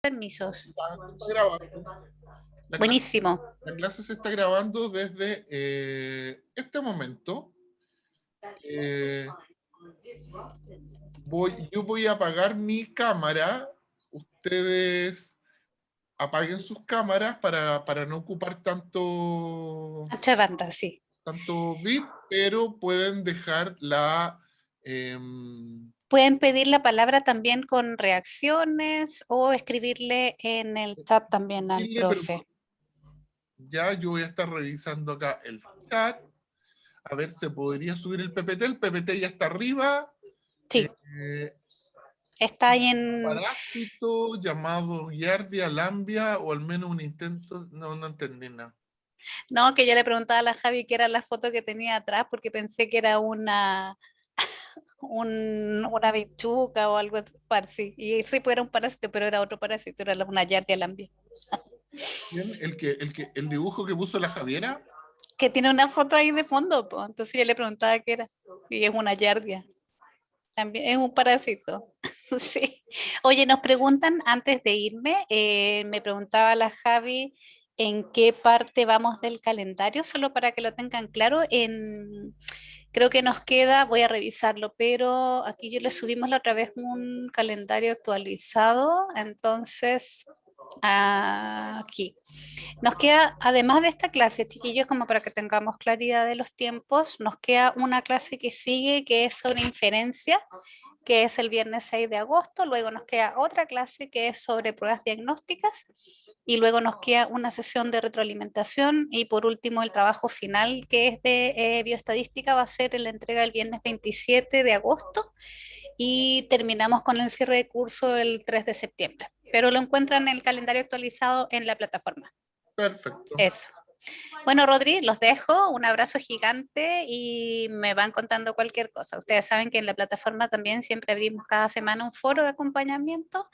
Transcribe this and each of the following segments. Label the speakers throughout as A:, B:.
A: Permisos.
B: Está grabando.
A: Buenísimo.
B: La clase se está grabando desde este momento. Yo voy a apagar mi cámara. Ustedes apaguen sus cámaras para no ocupar
A: Ancho de banda, sí.
B: tanto bit, pero pueden dejar la...
A: Pueden pedir la palabra también con reacciones o escribirle en el chat también al
B: pero
A: profe.
B: ya yo voy a estar revisando acá el chat. A ver, ¿se podría subir el PPT? El PPT ya está arriba.
A: Sí,
B: Eh,
A: está ahí en...
B: Parásito llamado Giardia lambia, o al menos un intento. No entendí nada.
A: No, que yo le preguntaba a la Javi qué era la foto que tenía atrás porque pensé que era una bichuca o algo así. Y sí, pues era un parásito, pero era otro parásito, era una Giardia lambia.
B: ¿Quién? El dibujo que puso la Javiera.
A: Que tiene una foto ahí de fondo, pues. Entonces yo le preguntaba qué era. Y es una Giardia. También es un parásito. Sí. Oye, nos preguntan antes de irme, me preguntaba la Javi en qué parte vamos del calendario, solo para que lo tengan claro. Creo que nos queda, voy a revisarlo, pero aquí yo le subimos la otra vez un calendario actualizado, entonces aquí. Nos queda, además de esta clase, chiquillos, como para que tengamos claridad de los tiempos, nos queda una clase que sigue, que es sobre inferencia, que es el viernes 6 de agosto. Luego nos queda otra clase que es sobre pruebas diagnósticas. Y luego nos queda una sesión de retroalimentación. Y por último, el trabajo final, que es de bioestadística, va a ser la entrega el viernes 27 de agosto. Y terminamos con el cierre de curso el 3 de septiembre. Pero lo encuentran en el calendario actualizado en la plataforma.
B: Perfecto.
A: Eso. Bueno, Rodri, los dejo. Un abrazo gigante y me van contando cualquier cosa. Ustedes saben que en la plataforma también siempre abrimos cada semana un foro de acompañamiento,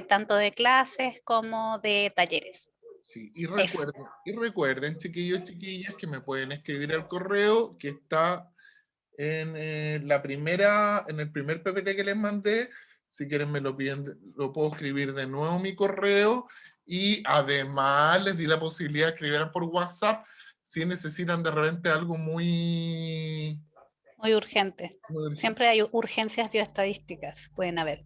A: tanto de clases como de talleres.
B: Sí,
A: Eso.
B: y recuerden, chiquillos, chiquillas, que me pueden escribir al correo que está en en el primer PPT que les mandé. Si quieren me lo piden, lo puedo escribir de nuevo mi correo, y además les di la posibilidad de escribir por WhatsApp si necesitan de repente algo muy
A: Muy urgente.
B: urgente.
A: Siempre hay urgencias bioestadísticas, pueden haber.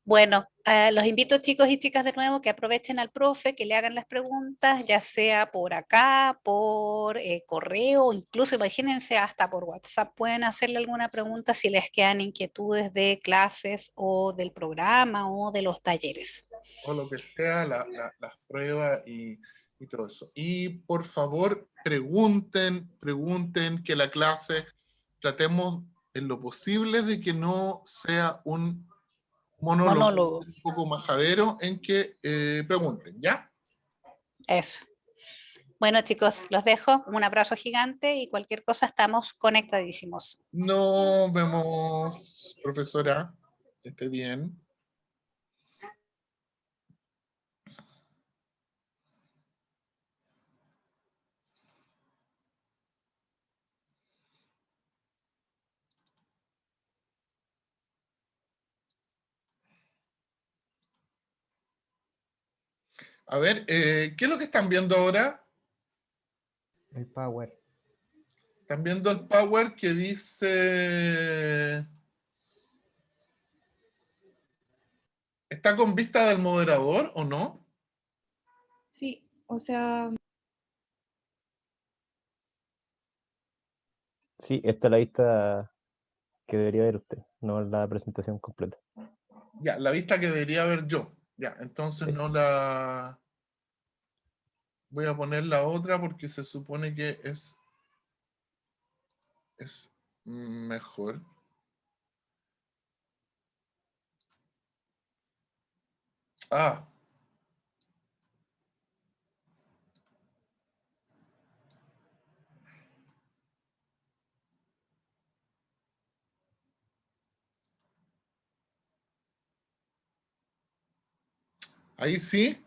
A: Bueno, los invito chicos y chicas de nuevo que aprovechen al profe, que le hagan las preguntas, ya sea por acá, por correo, incluso imagínense hasta por WhatsApp pueden hacerle alguna pregunta si les quedan inquietudes de clases o del programa o de los talleres.
B: O lo que sea, las pruebas y todo eso. Y por favor, pregunten, que la clase tratemos en lo posible de que no sea un monólogo,
A: Monólogo,
B: un poco majadero, en que pregunten, ¿ya?
A: eso. Bueno chicos, los dejo, un abrazo gigante y cualquier cosa estamos conectadísimos.
B: Nos vemos, profesora. Que esté bien. A ver, ¿qué es lo que están viendo ahora?
C: El Power.
B: Están viendo el Power que dice... ¿Está con vista del moderador o no?
D: Sí, o sea,
C: Sí, esta es la lista que debería ver usted, no la presentación completa.
B: Ya, la vista que debería ver yo. Ya, entonces
C: Sí.
B: no la... Voy a poner la otra porque se supone que es mejor. Ah, ahí sí.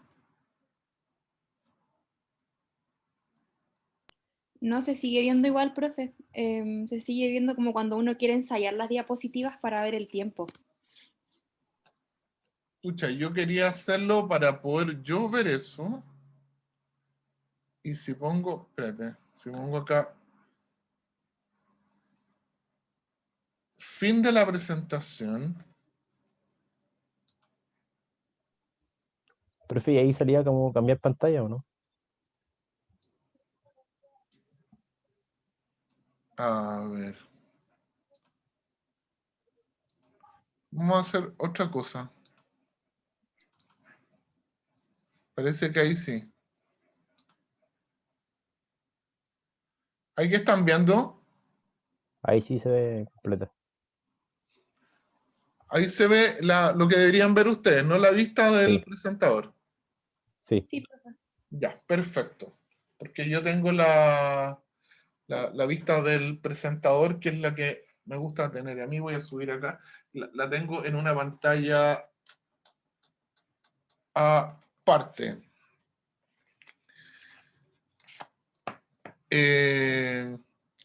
D: no se sigue viendo igual, profe. Se sigue viendo como cuando uno quiere ensayar las diapositivas para ver el tiempo.
B: Pucha, yo quería hacerlo para poder yo ver eso. Y si pongo, espérate, si pongo acá, fin de la presentación.
C: Profe, ¿y ahí salía como cambiar pantalla o no?
B: A ver. Vamos a hacer otra cosa. Parece que ahí sí. ¿Ahí que están viendo?
C: Ahí sí se ve completa.
B: Ahí se ve lo que deberían ver ustedes, no la vista del
C: Sí,
B: presentador.
C: sí.
D: Sí, profe.
B: Ya, perfecto. Porque yo tengo la vista del presentador, que es la que me gusta tener. Y a mí voy a subir acá. La tengo en una pantalla aparte.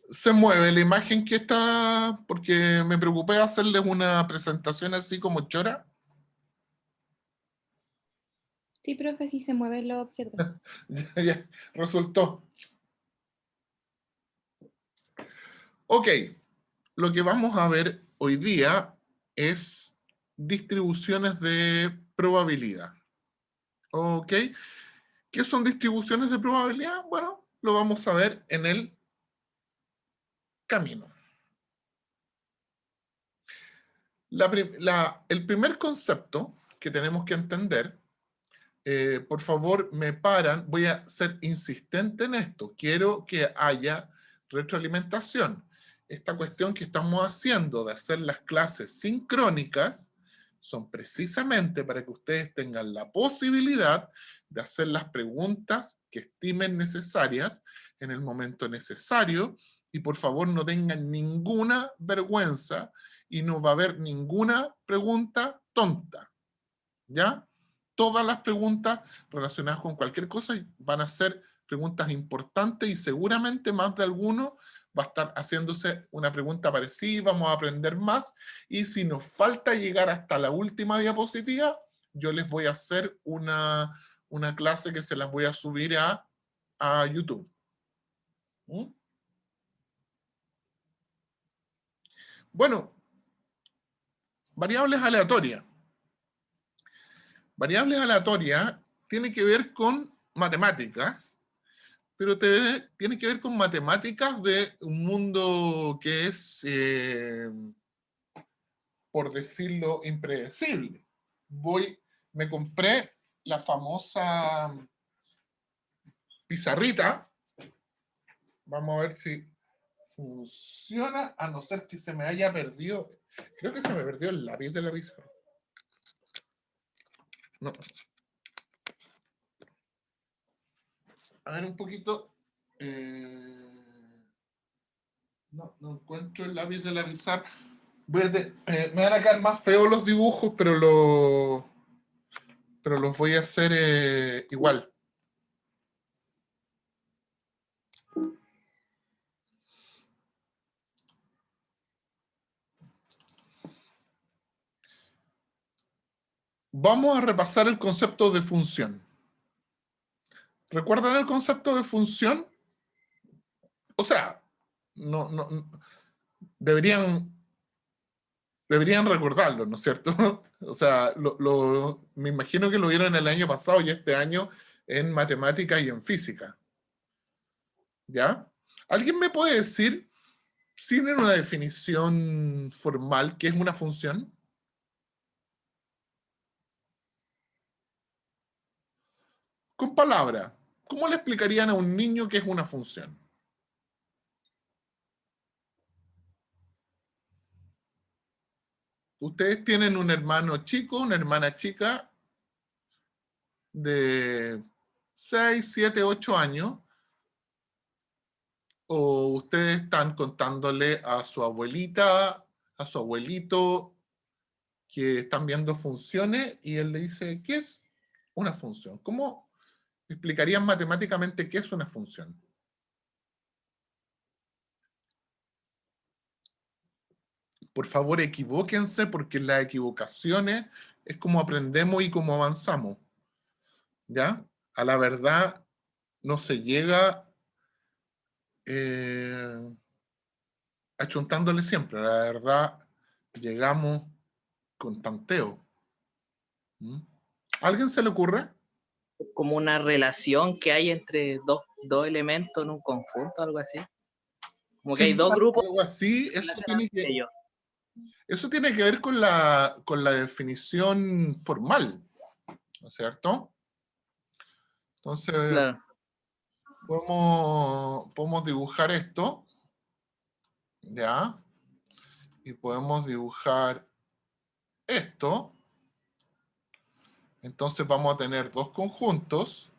B: Se mueve la imagen que está, porque me preocupé de hacerles una presentación así como chora.
D: Sí, profe, sí se mueven los objetos.
B: Ya, resultó. Ok, lo que vamos a ver hoy día es distribuciones de probabilidad. Ok, ¿qué son distribuciones de probabilidad? Bueno, lo vamos a ver en el camino. El primer concepto que tenemos que entender, por favor me paran, voy a ser insistente en esto, quiero que haya retroalimentación. Esta cuestión que estamos haciendo de hacer las clases sincrónicas son precisamente para que ustedes tengan la posibilidad de hacer las preguntas que estimen necesarias en el momento necesario, y por favor no tengan ninguna vergüenza y no va a haber ninguna pregunta tonta, ¿ya? Todas las preguntas relacionadas con cualquier cosa van a ser preguntas importantes, y seguramente más de alguno va a estar haciéndose una pregunta parecida, vamos a aprender más, y si nos falta llegar hasta la última diapositiva, yo les voy a hacer una clase que se las voy a subir a YouTube. ¿Mm? Bueno, variables aleatorias. Variables aleatorias tiene que ver con matemáticas, pero tiene que ver con matemáticas de un mundo que es, por decirlo, impredecible. Me compré la famosa pizarrita. Vamos a ver si funciona, a no ser que se me haya perdido. Creo que se me perdió el lápiz de la pizarra. No. A ver un poquito. No encuentro el lápiz de la pizarra. Me van a quedar más feos los dibujos, pero los voy a hacer igual. Vamos a repasar el concepto de función. ¿Recuerdan el concepto de función? O sea, no, deberían recordarlo, ¿no es cierto? O sea, me imagino que lo vieron el año pasado y este año en matemáticas y en física. ¿Ya? ¿Alguien me puede decir, sin una definición formal, qué es una función? Con palabras, ¿cómo le explicarían a un niño qué es una función? Ustedes tienen un hermano chico, una hermana chica de 6, 7, 8 años, o ustedes están contándole a su abuelita, a su abuelito, que están viendo funciones, y él le dice, ¿qué es una función? ¿Cómo explicarían matemáticamente qué es una función? Por favor, equivóquense, porque las equivocaciones es como aprendemos y cómo avanzamos. ¿Ya? A la verdad no se llega achuntándole siempre. A la verdad llegamos con tanteo. ¿Mm? ¿A alguien se le ocurre?
E: Como una relación que hay entre dos elementos en un conjunto, algo así. Como que hay dos grupos.
B: Algo así, eso tiene que ver con la definición formal, ¿no es cierto? Entonces,
E: Claro.
B: podemos dibujar esto, ¿ya? Y podemos dibujar esto. Entonces vamos a tener dos conjuntos,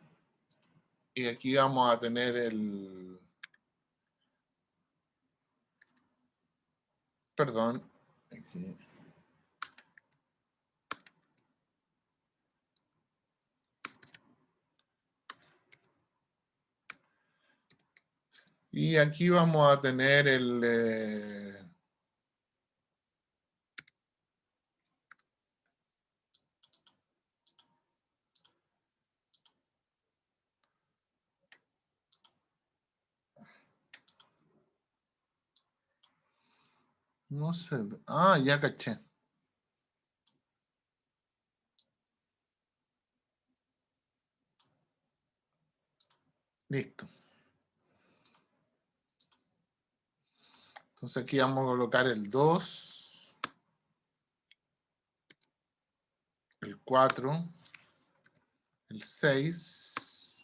B: y aquí vamos a tener perdón, aquí. Y aquí vamos a tener no sé, ya caché. Listo. Entonces aquí vamos a colocar el 2, el 4, el 6,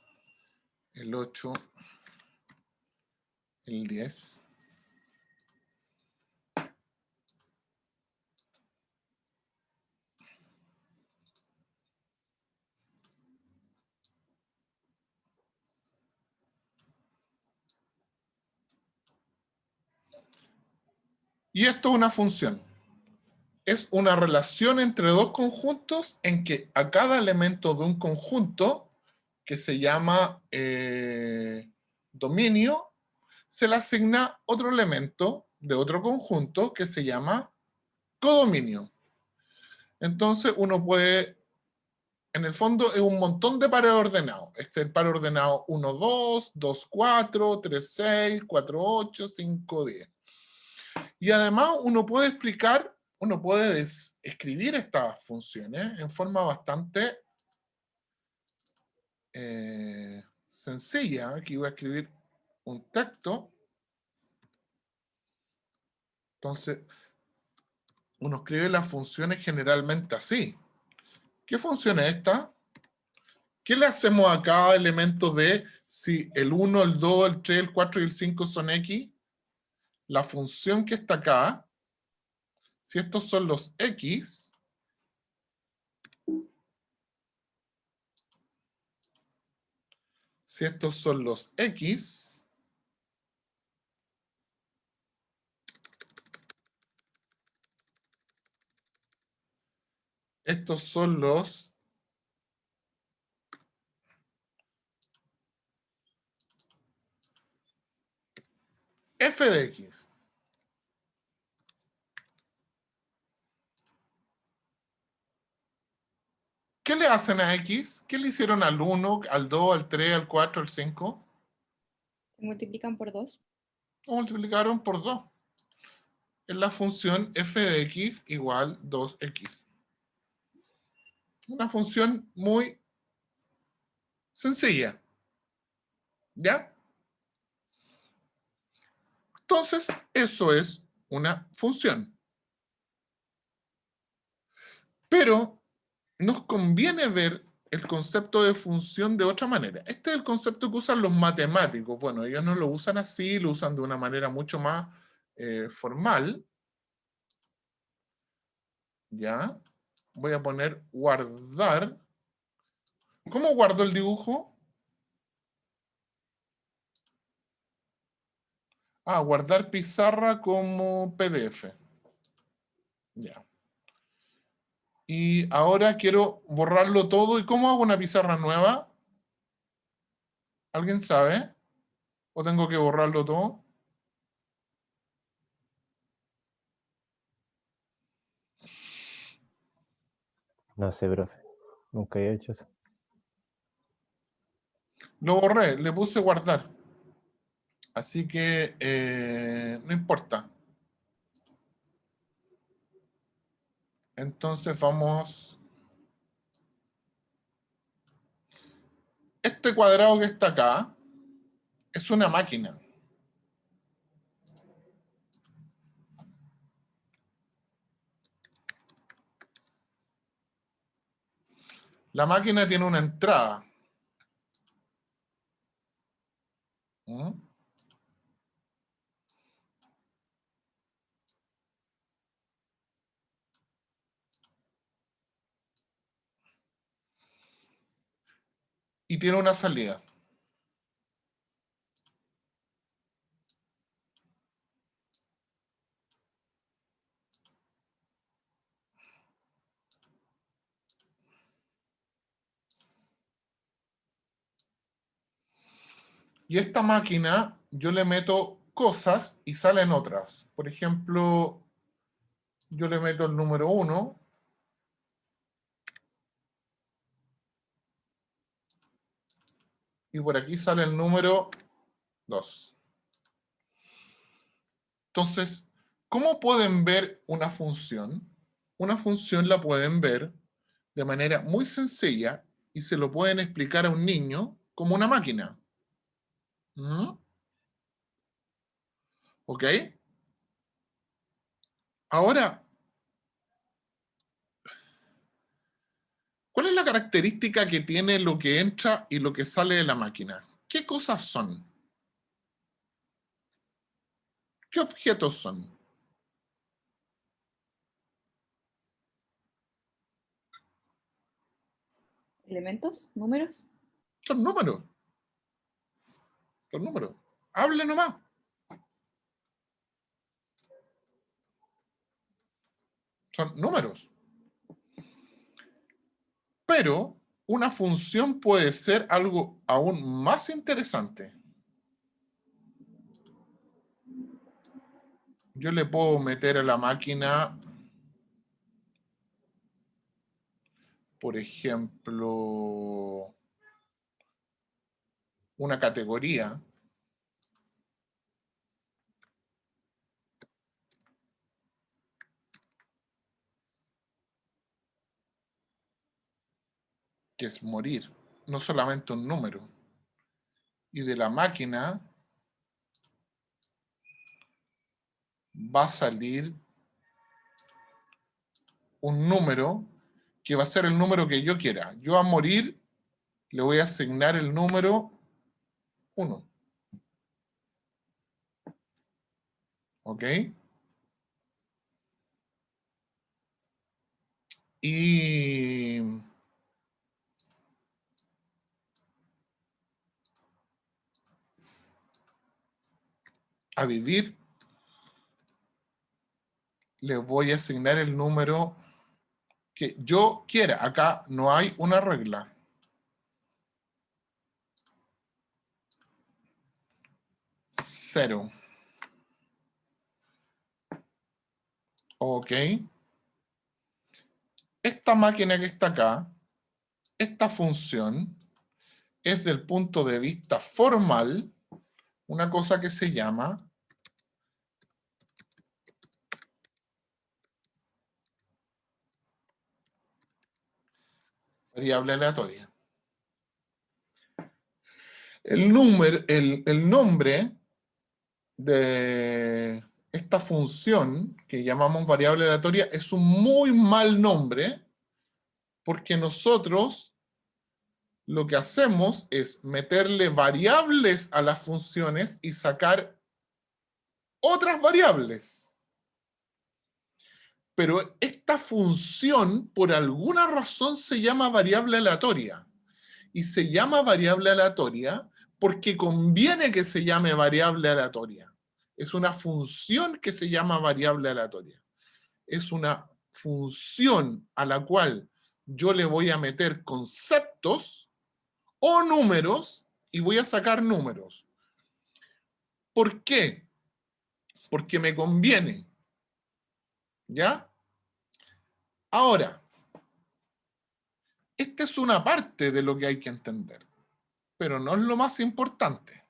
B: el 8, el 10. Y esto es una función. Es una relación entre dos conjuntos en que a cada elemento de un conjunto, que se llama dominio, se le asigna otro elemento de otro conjunto que se llama codominio. Entonces uno puede, en el fondo es un montón de pares ordenados. Este es el par ordenado 1, 2, 2, 4, 3, 6, 4, 8, 5, 10. Y además uno puede escribir estas funciones en forma bastante sencilla. Aquí voy a escribir un texto. Entonces, uno escribe las funciones generalmente así. ¿Qué función es esta? ¿Qué le hacemos a cada elemento de si el 1, el 2, el 3, el 4 y el 5 son X? La función que está acá, si estos son los X, estos son los X, estos son los f de X. ¿Qué le hacen a X? ¿Qué le hicieron al 1, al 2, al 3, al 4, al 5?
D: Se multiplican por 2.
B: Lo multiplicaron por 2. Es la función f de X igual 2X. Una función muy sencilla. ¿Ya? Entonces, eso es una función. Pero nos conviene ver el concepto de función de otra manera. Este es el concepto que usan los matemáticos. Bueno, ellos no lo usan así, lo usan de una manera mucho más formal. ¿Ya? Voy a poner guardar. ¿Cómo guardo el dibujo? Guardar pizarra como PDF. Ya. Y ahora quiero borrarlo todo. ¿Y cómo hago una pizarra nueva? ¿Alguien sabe? ¿O tengo que borrarlo todo?
C: No sé, profe. Nunca he hecho eso.
B: Lo borré, le puse guardar. Así que no importa. Entonces vamos... Este cuadrado que está acá es una máquina. La máquina tiene una entrada. ¿Mm? Y tiene una salida. Y esta máquina, yo le meto cosas y salen otras. Por ejemplo, yo le meto el número 1. Y por aquí sale el número 2. Entonces, ¿cómo pueden ver una función? Una función la pueden ver de manera muy sencilla y se lo pueden explicar a un niño como una máquina. ¿Mm? ¿Ok? Ahora, ¿cuál es la característica que tiene lo que entra y lo que sale de la máquina? ¿Qué cosas son? ¿Qué objetos son?
D: ¿Elementos? ¿Números?
B: Son números. Son números. Hable nomás. Son números. Pero una función puede ser algo aún más interesante. Yo le puedo meter a la máquina, por ejemplo, una categoría. Que es morir, no solamente un número. Y de la máquina va a salir un número que va a ser el número que yo quiera. Yo a morir le voy a asignar el número 1. ¿Ok? Y a vivir le voy a asignar el número que yo quiera. Acá no hay una regla. 0. ¿Ok? Esta máquina que está acá, esta función, es del punto de vista formal una cosa que se llama variable aleatoria. El nombre de esta función que llamamos variable aleatoria es un muy mal nombre porque nosotros lo que hacemos es meterle variables a las funciones y sacar otras variables. Pero esta función, por alguna razón, se llama variable aleatoria. Y se llama variable aleatoria porque conviene que se llame variable aleatoria. Es una función que se llama variable aleatoria. Es una función a la cual yo le voy a meter conceptos o números y voy a sacar números. ¿Por qué? Porque me conviene. ¿Ya? Ahora, Esta es una parte de lo que hay que entender, pero no es lo más importante.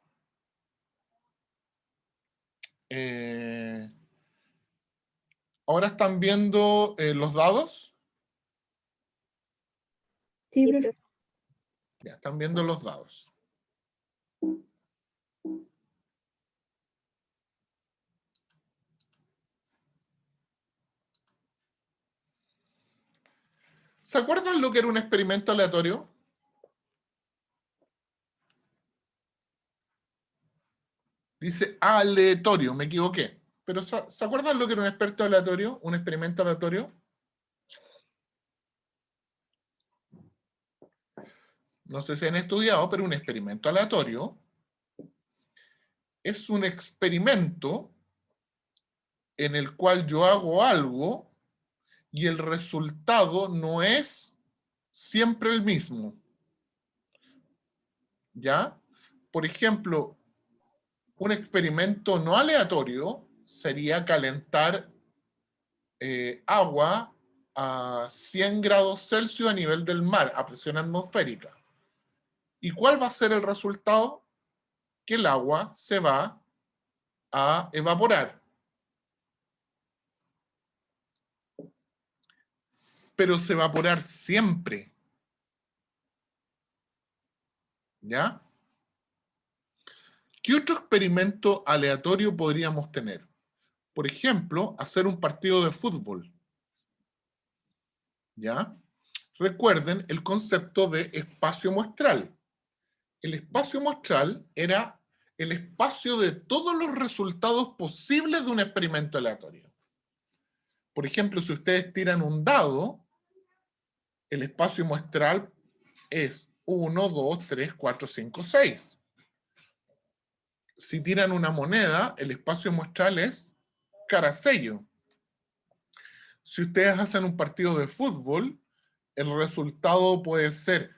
B: Ahora están viendo los dados.
D: Sí, profe.
B: Ya están viendo los dados. ¿Se acuerdan lo que era un experimento aleatorio? Dice aleatorio, me equivoqué. Pero ¿se acuerdan lo que era un experto aleatorio? Un experimento aleatorio. No sé si han estudiado, pero un experimento aleatorio es un experimento en el cual yo hago algo y el resultado no es siempre el mismo. ¿Ya? Por ejemplo, un experimento no aleatorio sería calentar agua a 100 grados Celsius a nivel del mar, a presión atmosférica. ¿Y cuál va a ser el resultado? Que el agua se va a evaporar. Pero se va a evaporar siempre. ¿Ya? ¿Qué otro experimento aleatorio podríamos tener? Por ejemplo, hacer un partido de fútbol. ¿Ya? Recuerden el concepto de espacio muestral. El espacio muestral era el espacio de todos los resultados posibles de un experimento aleatorio. Por ejemplo, si ustedes tiran un dado, el espacio muestral es 1, 2, 3, 4, 5, 6. Si tiran una moneda, el espacio muestral es cara sello. Si ustedes hacen un partido de fútbol, el resultado puede ser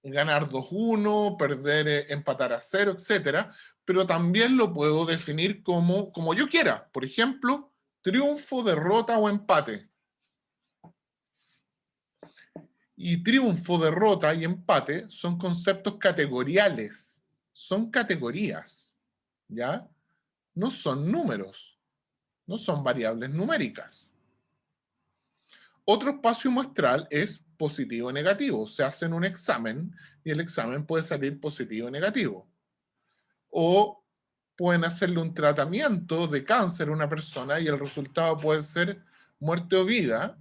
B: ganar 2-1, perder, empatar a 0, etc. Pero también lo puedo definir como yo quiera. Por ejemplo, triunfo, derrota o empate. Y triunfo, derrota y empate son conceptos categoriales. Son categorías, ¿ya? No son números. No son variables numéricas. Otro espacio muestral es positivo o negativo. Se hacen un examen y el examen puede salir positivo o negativo. O pueden hacerle un tratamiento de cáncer a una persona y el resultado puede ser muerte o vida.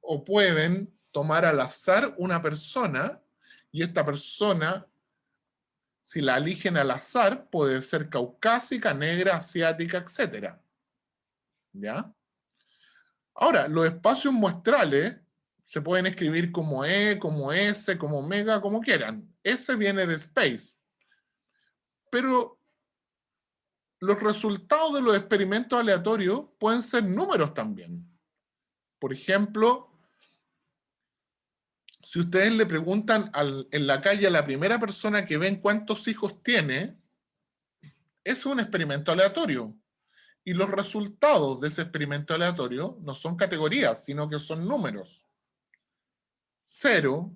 B: O pueden tomar al azar una persona y esta persona, si la eligen al azar, puede ser caucásica, negra, asiática, etc. ¿Ya? Ahora, los espacios muestrales se pueden escribir como E, como S, como omega, como quieran. S viene de space. Pero los resultados de los experimentos aleatorios pueden ser números también. Por ejemplo, si ustedes le preguntan en la calle a la primera persona que ven cuántos hijos tiene, es un experimento aleatorio. Y los resultados de ese experimento aleatorio no son categorías, sino que son números. 0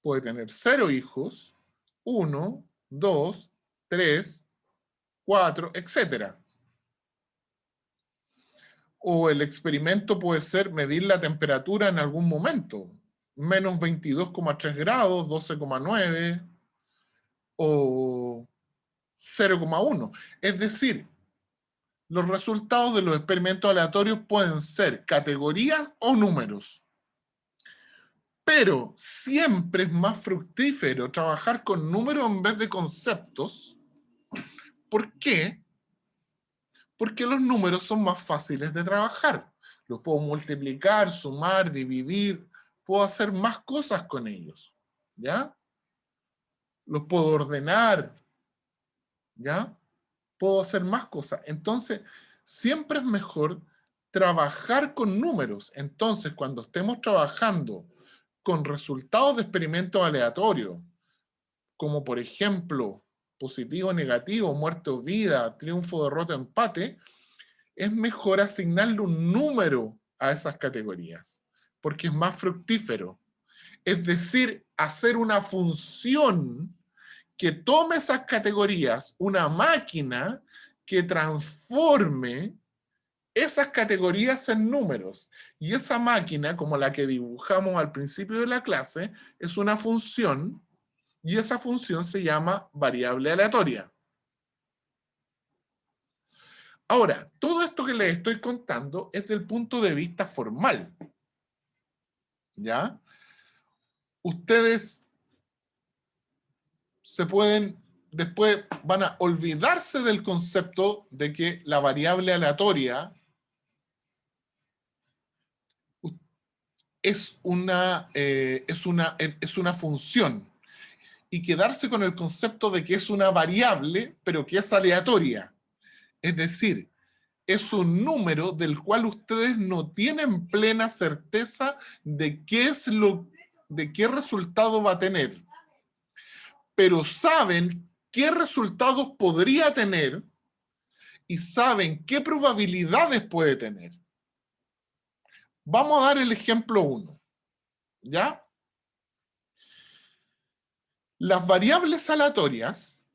B: puede tener 0 hijos, 1, 2, 3, 4, etc. O el experimento puede ser medir la temperatura en algún momento. Menos 22,3 grados, 12,9 o 0,1. Es decir, los resultados de los experimentos aleatorios pueden ser categorías o números. Pero siempre es más fructífero trabajar con números en vez de conceptos. ¿Por qué? Porque los números son más fáciles de trabajar. Los puedo multiplicar, sumar, dividir, puedo hacer más cosas con ellos, ¿ya? Los puedo ordenar, ¿ya? Puedo hacer más cosas. Entonces, siempre es mejor trabajar con números. Entonces, cuando estemos trabajando con resultados de experimentos aleatorios, como por ejemplo, positivo, negativo, muerte o vida, triunfo, derrota, empate, es mejor asignarle un número a esas categorías, porque es más fructífero. Es decir, hacer una función que tome esas categorías, una máquina que transforme esas categorías en números. Y esa máquina, como la que dibujamos al principio de la clase, es una función, y esa función se llama variable aleatoria. Ahora, todo esto que les estoy contando es del punto de vista formal. ¿Ya? Ustedes se pueden, después van a olvidarse del concepto de que la variable aleatoria es una función, y quedarse con el concepto de que es una variable, pero que es aleatoria. Es decir, es un número del cual ustedes no tienen plena certeza de qué resultado va a tener, pero saben qué resultados podría tener y saben qué probabilidades puede tener. Vamos a dar el ejemplo 1, ¿ya? Las variables aleatorias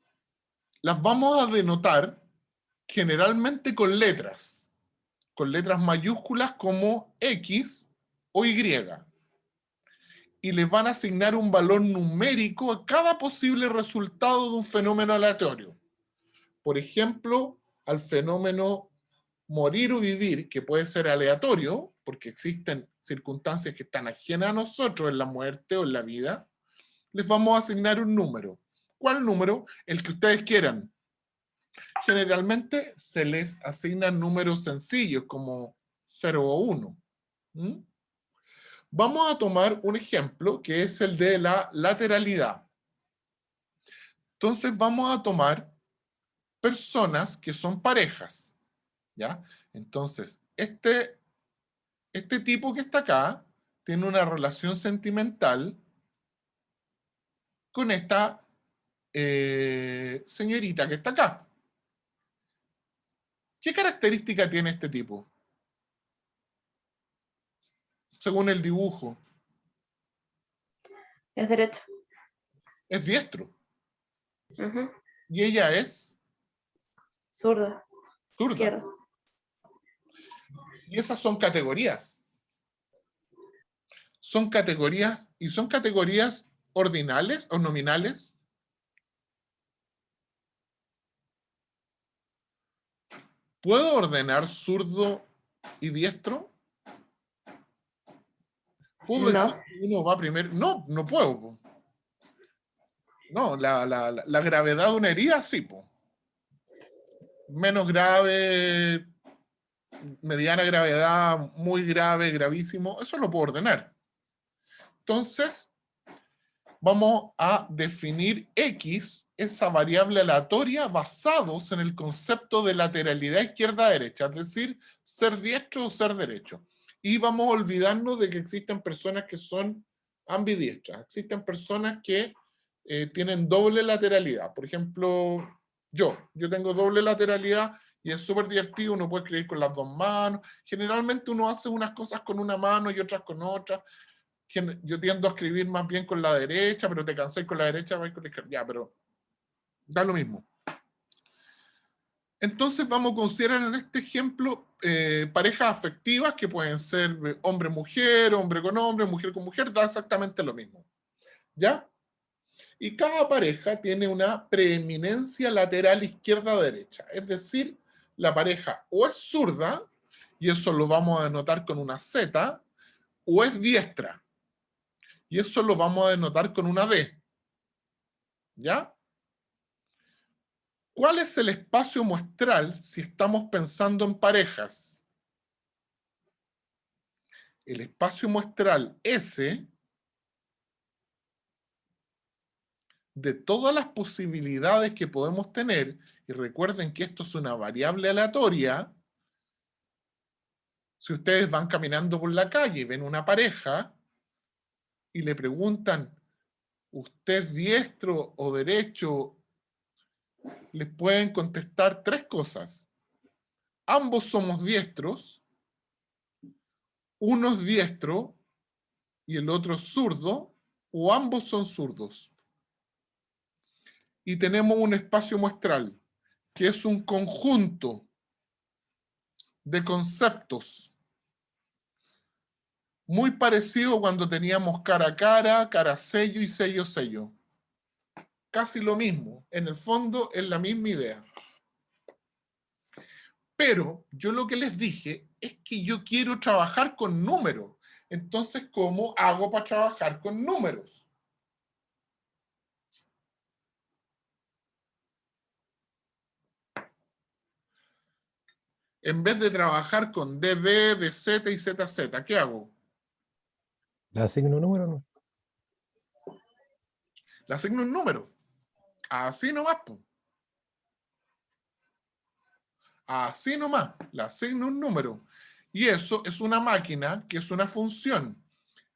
B: las vamos a denotar generalmente con letras mayúsculas como X o Y, y les van a asignar un valor numérico a cada posible resultado de un fenómeno aleatorio. Por ejemplo, al fenómeno morir o vivir, que puede ser aleatorio, porque existen circunstancias que están ajenas a nosotros en la muerte o en la vida, les vamos a asignar un número. ¿Cuál número? El que ustedes quieran. Generalmente se les asignan números sencillos como 0 o 1. Vamos a tomar un ejemplo que es el de la lateralidad. Entonces vamos a tomar personas que son parejas, ¿ya? Entonces, este tipo que está acá tiene una relación sentimental con esta señorita que está acá. ¿Qué característica tiene este tipo? Según el dibujo.
F: Es derecho.
B: Es diestro.
F: Ujú.
B: Y ella es
F: Zurdo.
B: zurda.
F: Izquierdo.
B: Y esas son categorías. Son categorías, y son categorías ordinales o nominales. ¿Puedo ordenar zurdo y diestro? ¿Puedo
F: No.
B: decir que uno va primero? No, no puedo. Po. No, la gravedad de una herida sí. Po. Menos grave, mediana gravedad, muy grave, gravísimo, eso lo puedo ordenar. Entonces, vamos a definir X, esa variable aleatoria, basados en el concepto de lateralidad izquierda-derecha, es decir, ser diestro o ser derecho. Y vamos a olvidarnos de que existen personas que son ambidiestras, existen personas que tienen doble lateralidad. Por ejemplo, yo tengo doble lateralidad y es súper divertido, uno puede escribir con las dos manos. Generalmente uno hace unas cosas con una mano y otras con otra. Yo tiendo a escribir más bien con la derecha, pero te cansé con la derecha, vais con la izquierda. Ya, pero da lo mismo. Entonces vamos a considerar en este ejemplo parejas afectivas que pueden ser hombre-mujer, hombre con hombre, mujer con mujer, da exactamente lo mismo. ¿Ya? Y cada pareja tiene una preeminencia lateral izquierda-derecha. Es decir, la pareja o es zurda, y eso lo vamos a denotar con una Z, o es diestra. Y eso lo vamos a denotar con una D. ¿Ya? ¿Cuál es el espacio muestral si estamos pensando en parejas? El espacio muestral S de todas las posibilidades que podemos tener, y recuerden que esto es una variable aleatoria. Si ustedes van caminando por la calle y ven una pareja y le preguntan, ¿usted es diestro o derecho? Les pueden contestar tres cosas. Ambos somos diestros, uno es diestro y el otro es zurdo, o ambos son zurdos. Y tenemos un espacio muestral, que es un conjunto de conceptos muy parecido cuando teníamos cara a cara, cara sello y sello sello. Casi lo mismo, en el fondo es la misma idea. Pero yo lo que les dije es que yo quiero trabajar con números. Entonces, ¿cómo hago para trabajar con números? En vez de trabajar con DD, DZ y ZZ, ¿qué hago?
C: ¿Le asigno un número o no?
B: Le asigno un número. Así nomás, po. Así nomás, le asigno un número. Y eso es una máquina que es una función.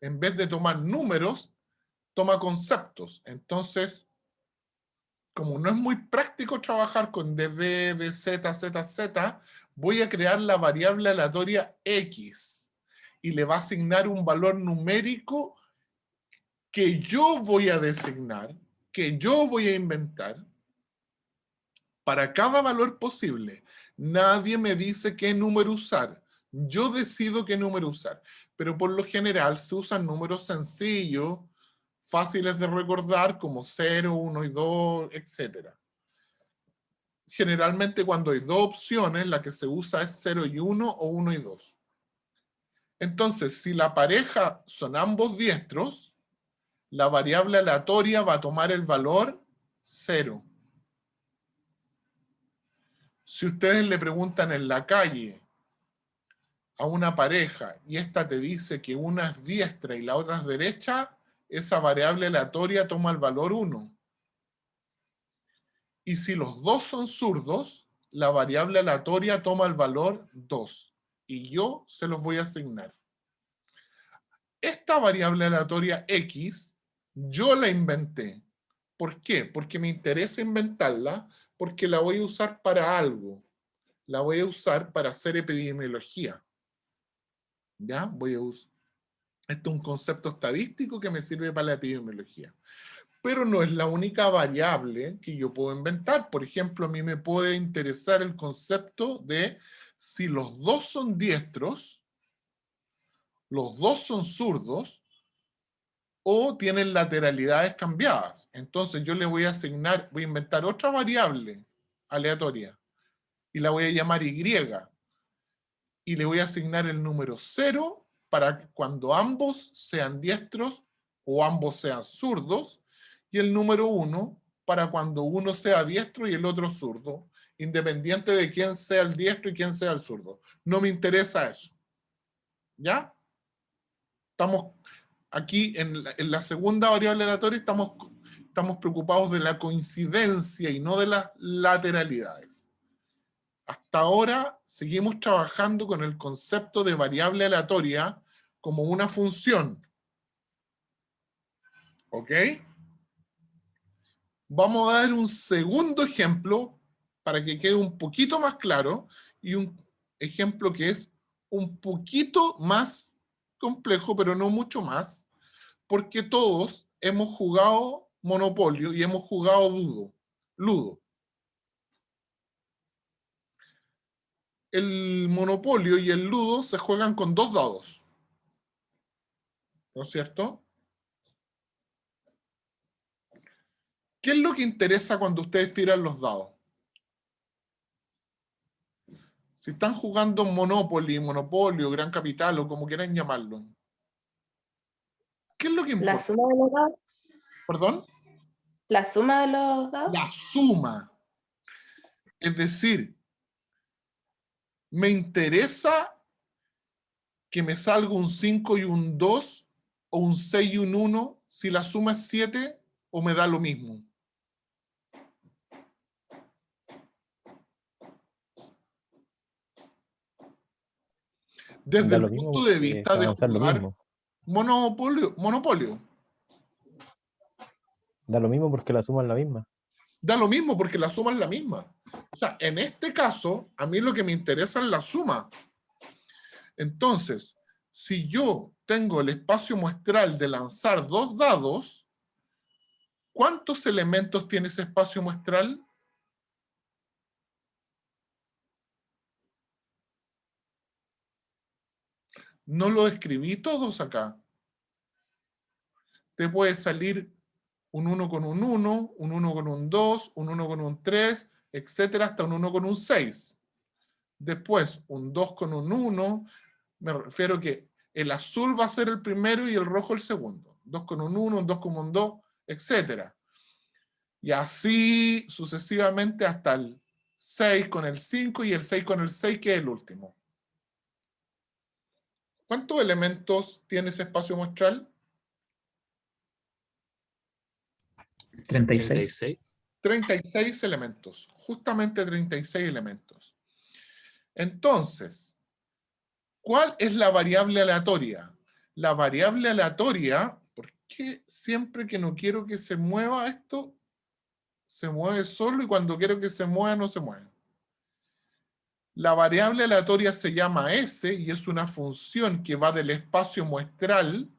B: En vez de tomar números, toma conceptos. Entonces, como no es muy práctico trabajar con DD, DZ, ZZ, voy a crear la variable aleatoria X y le va a asignar un valor numérico que yo voy a designar, que yo voy a inventar para cada valor posible. Nadie me dice qué número usar. Yo decido qué número usar. Pero por lo general se usan números sencillos, fáciles de recordar, como 0, 1 y 2, etc. Generalmente cuando hay dos opciones, la que se usa es 0 y 1 o 1 y 2. Entonces, si la pareja son ambos diestros, la variable aleatoria va a tomar el valor 0. Si ustedes le preguntan en la calle a una pareja y esta te dice que una es diestra y la otra es derecha, esa variable aleatoria toma el valor 1. Y si los dos son zurdos, la variable aleatoria toma el valor 2. Y yo se los voy a asignar. Esta variable aleatoria X, yo la inventé. ¿Por qué? Porque me interesa inventarla, porque la voy a usar para algo. La voy a usar para hacer epidemiología. ¿Ya? Voy a usar. Esto es un concepto estadístico que me sirve para la epidemiología. Pero no es la única variable que yo puedo inventar. Por ejemplo, a mí me puede interesar el concepto de si los dos son diestros, los dos son zurdos, o tienen lateralidades cambiadas. Entonces yo le voy a asignar, voy a inventar otra variable aleatoria, y la voy a llamar Y, y le voy a asignar el número 0 para cuando ambos sean diestros o ambos sean zurdos, y el número 1 para cuando uno sea diestro y el otro zurdo, independiente de quién sea el diestro y quién sea el zurdo. No me interesa eso. ¿Ya? Estamos aquí en la segunda variable aleatoria, estamos preocupados de la coincidencia y no de las lateralidades. Hasta ahora seguimos trabajando con el concepto de variable aleatoria como una función. ¿Ok? Vamos a dar un segundo ejemplo para que quede un poquito más claro, y un ejemplo que es un poquito más complejo, pero no mucho más, porque todos hemos jugado Monopolio y hemos jugado Ludo. El Monopolio y el Ludo se juegan con 2 dados. ¿No es cierto? ¿Qué es lo que interesa cuando ustedes tiran los dados? Si están jugando Monopoly, Monopolio, Gran Capital o como quieran llamarlo, ¿qué es lo que importa?
F: La suma de los dados.
B: ¿Perdón?
F: La suma de los dados.
B: La suma. Es decir, me interesa que me salga un 5 y un 2 o un 6 y un 1 si la suma es 7, o me da lo mismo. Desde
C: Da
B: el
C: lo mismo
B: punto de
C: porque
B: vista
C: se
B: de
C: van a usar lo
B: jugar
C: mismo.
B: Monopolio,
C: Da lo mismo porque la suma es la misma.
B: da lo mismo porque la suma es la misma. O sea, en este caso, a mí lo que me interesa es la suma. Entonces, si yo tengo el espacio muestral de lanzar 2 dados, ¿cuántos elementos tiene ese espacio muestral? No lo escribí todos acá. Te puede salir un 1 con un 1, un 1 con un 2, un 1 con un 3, etcétera, hasta un 1 con un 6. Después, un 2 con un 1, me refiero que el azul va a ser el primero y el rojo el segundo. 2 con un 1, un 2 con un 2, etcétera. Y así sucesivamente hasta el 6 con el 5 y el 6 con el 6, que es el último. ¿Cuántos elementos tiene ese espacio muestral?
G: 36.
E: 36.
B: 36 elementos, justamente 36 elementos. Entonces, ¿cuál es la variable aleatoria? La variable aleatoria, ¿por qué siempre que no quiero que se mueva esto, se mueve solo y cuando quiero que se mueva no se mueve? La variable aleatoria se llama S y es una función que va del espacio muestral,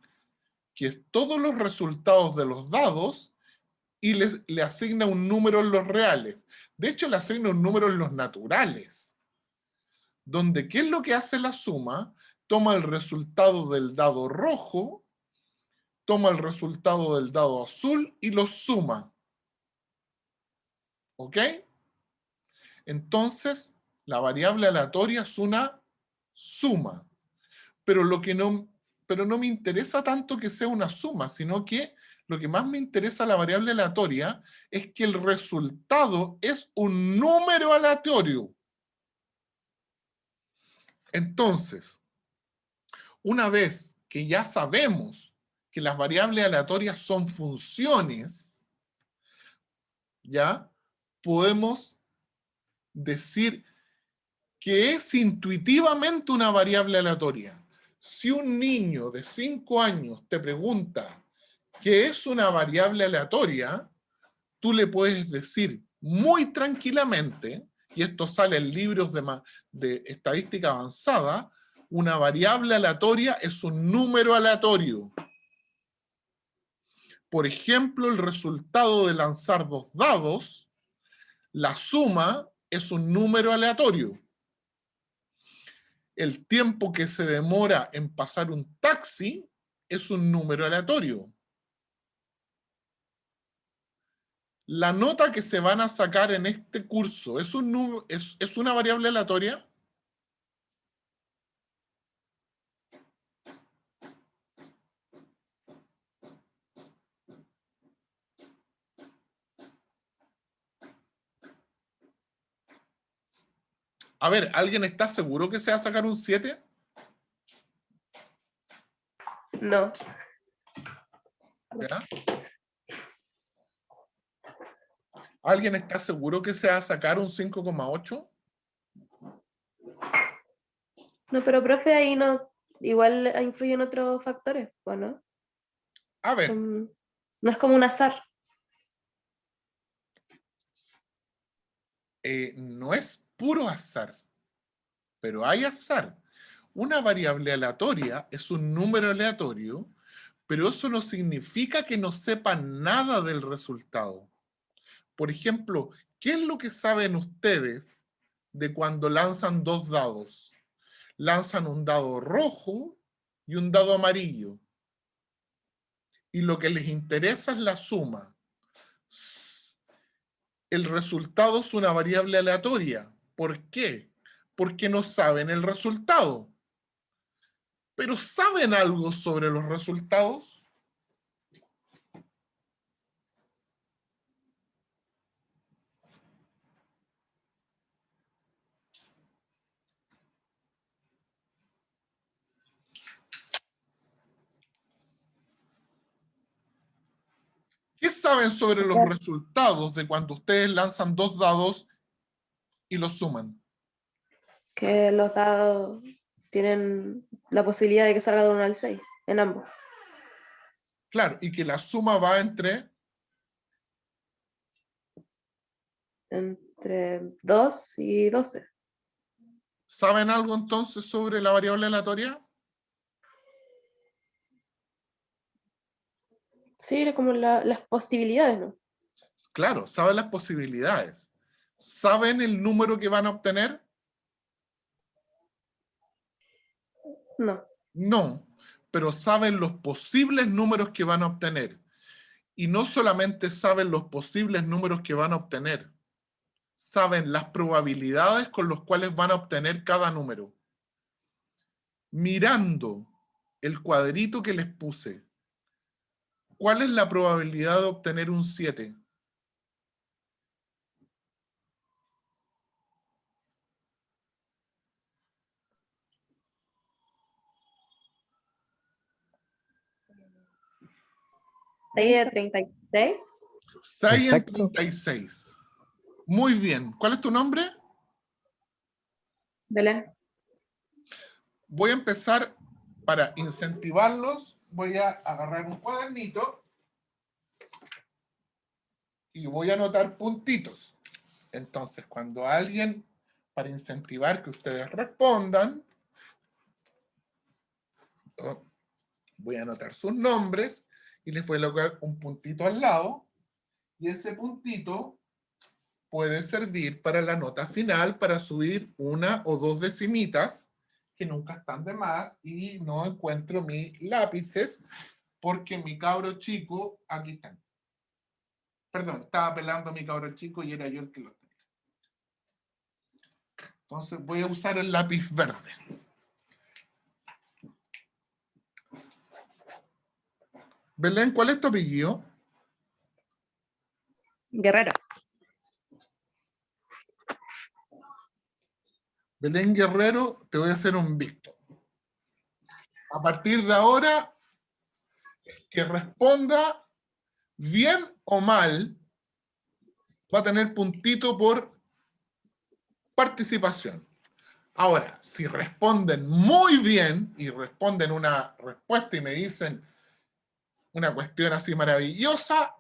B: que es todos los resultados de los dados, y le asigna un número en los reales. De hecho, le asigna un número en los naturales. Donde, ¿qué es lo que hace la suma? Toma el resultado del dado rojo, toma el resultado del dado azul y los suma. ¿Ok? Entonces, la variable aleatoria es una suma. Pero no me interesa tanto que sea una suma, sino que lo que más me interesa a la variable aleatoria es que el resultado es un número aleatorio. Entonces, una vez que ya sabemos que las variables aleatorias son funciones, ya podemos decir que es intuitivamente una variable aleatoria. Si un niño de 5 años te pregunta qué es una variable aleatoria, tú le puedes decir muy tranquilamente, y esto sale en libros de estadística avanzada, una variable aleatoria es un número aleatorio. Por ejemplo, el resultado de lanzar 2 dados, la suma es un número aleatorio. El tiempo que se demora en pasar un taxi es un número aleatorio. La nota que se van a sacar en este curso es una variable aleatoria. A ver, ¿alguien está seguro que se va a sacar un 7?
F: No.
B: ¿Ya? ¿Alguien está seguro que se va a sacar un 5,8?
F: No, pero profe, ahí no, igual influyen otros factores, ¿o no?
B: A ver,
F: No es como un azar.
B: no es puro azar, pero hay azar. Una variable aleatoria es un número aleatorio, pero eso no significa que no sepan nada del resultado. Por ejemplo, ¿qué es lo que saben ustedes de cuando lanzan 2 dados? Lanzan un dado rojo y un dado amarillo. Y lo que les interesa es la suma. El resultado es una variable aleatoria. ¿Por qué? Porque no saben el resultado. ¿Pero saben algo sobre los resultados? ¿Qué saben sobre los resultados de cuando ustedes lanzan 2 dados y los suman?
F: Que los dados tienen la posibilidad de que salga de 1 al 6, en ambos.
B: Claro, y que la suma va entre
F: Entre 2 y 12.
B: ¿Saben algo entonces sobre la variable aleatoria?
F: Sí, era como las posibilidades, ¿no?
B: Claro, saben las posibilidades. ¿Saben el número que van a obtener?
F: No.
B: No, pero saben los posibles números que van a obtener. Y no solamente saben los posibles números que van a obtener, saben las probabilidades con las cuales van a obtener cada número. Mirando el cuadrito que les puse, ¿cuál es la probabilidad de obtener un 7?
F: ¿6 de 36?
B: 6 en
C: Exacto.
B: 36. Muy bien. ¿Cuál es tu nombre?
F: Belén.
B: Voy a empezar para incentivarlos. Voy a agarrar un cuadernito y voy a anotar puntitos. Entonces, cuando alguien, para incentivar que ustedes respondan, voy a anotar sus nombres y les voy a colocar un puntito al lado. Y ese puntito puede servir para la nota final, para subir 1 o 2 decimitas, que nunca están de más, y no encuentro mis lápices, porque mi cabro chico, aquí están. Perdón, estaba pelando a mi cabro chico y era yo el que lo tenía. Entonces voy a usar el lápiz verde. Belén, ¿cuál es tu apellido?
F: Guerrero.
B: Belén Guerrero, te voy a hacer un Víctor. A partir de ahora, que responda bien o mal, va a tener puntito por participación. Ahora, si responden muy bien y responden una respuesta y me dicen una cuestión así maravillosa,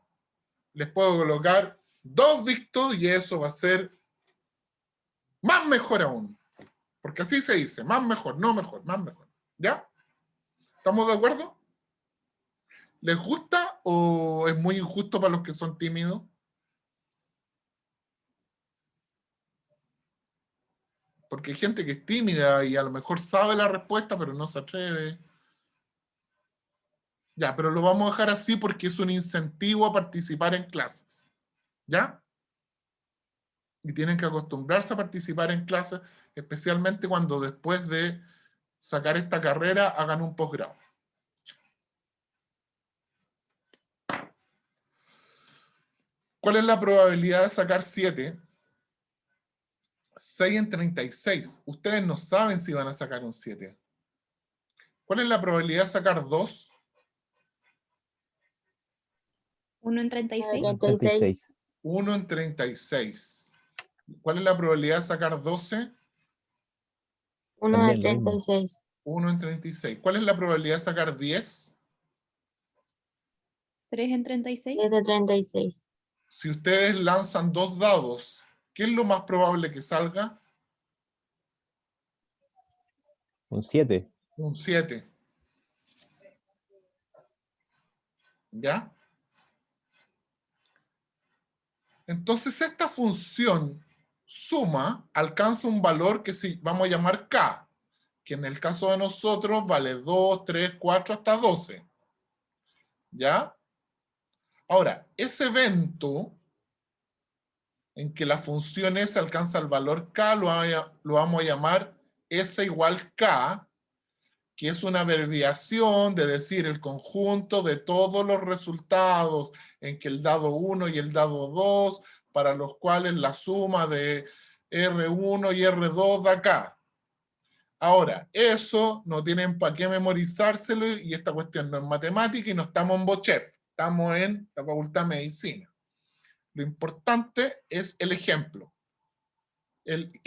B: les puedo colocar 2 Víctor y eso va a ser más mejor aún. Porque así se dice, más mejor, no mejor, más mejor. ¿Ya? ¿Estamos de acuerdo? ¿Les gusta o es muy injusto para los que son tímidos? Porque hay gente que es tímida y a lo mejor sabe la respuesta, pero no se atreve. Ya, pero lo vamos a dejar así porque es un incentivo a participar en clases. ¿Ya? Y tienen que acostumbrarse a participar en clases, especialmente cuando después de sacar esta carrera hagan un posgrado. ¿Cuál es la probabilidad de sacar 7? 6 en 36. Ustedes no saben si van a sacar un 7. ¿Cuál es la probabilidad de sacar 2?
D: 1 en 36.
C: 36.
B: 1 en 36. ¿Cuál es la probabilidad de sacar 12?
G: 1 de
C: También lo mismo.
G: 36.
B: 1 en 36. ¿Cuál es la probabilidad de sacar 10?
D: 3 en 36.
G: 3 de 36.
B: Si ustedes lanzan 2 dados, ¿qué es lo más probable que salga?
C: Un 7.
B: Un 7. ¿Ya? Entonces esta función suma alcanza un valor que vamos a llamar k, que en el caso de nosotros vale 2, 3, 4 hasta 12. ¿Ya? Ahora, ese evento en que la función S alcanza el valor k lo vamos a llamar S igual k, que es una abreviación de decir el conjunto de todos los resultados en que el dado 1 y el dado 2, para los cuales la suma de R1 y R2 da K. Ahora, eso no tienen para qué memorizárselo y esta cuestión no es matemática y no estamos en Bochef, estamos en la Facultad de Medicina. Lo importante es el ejemplo. El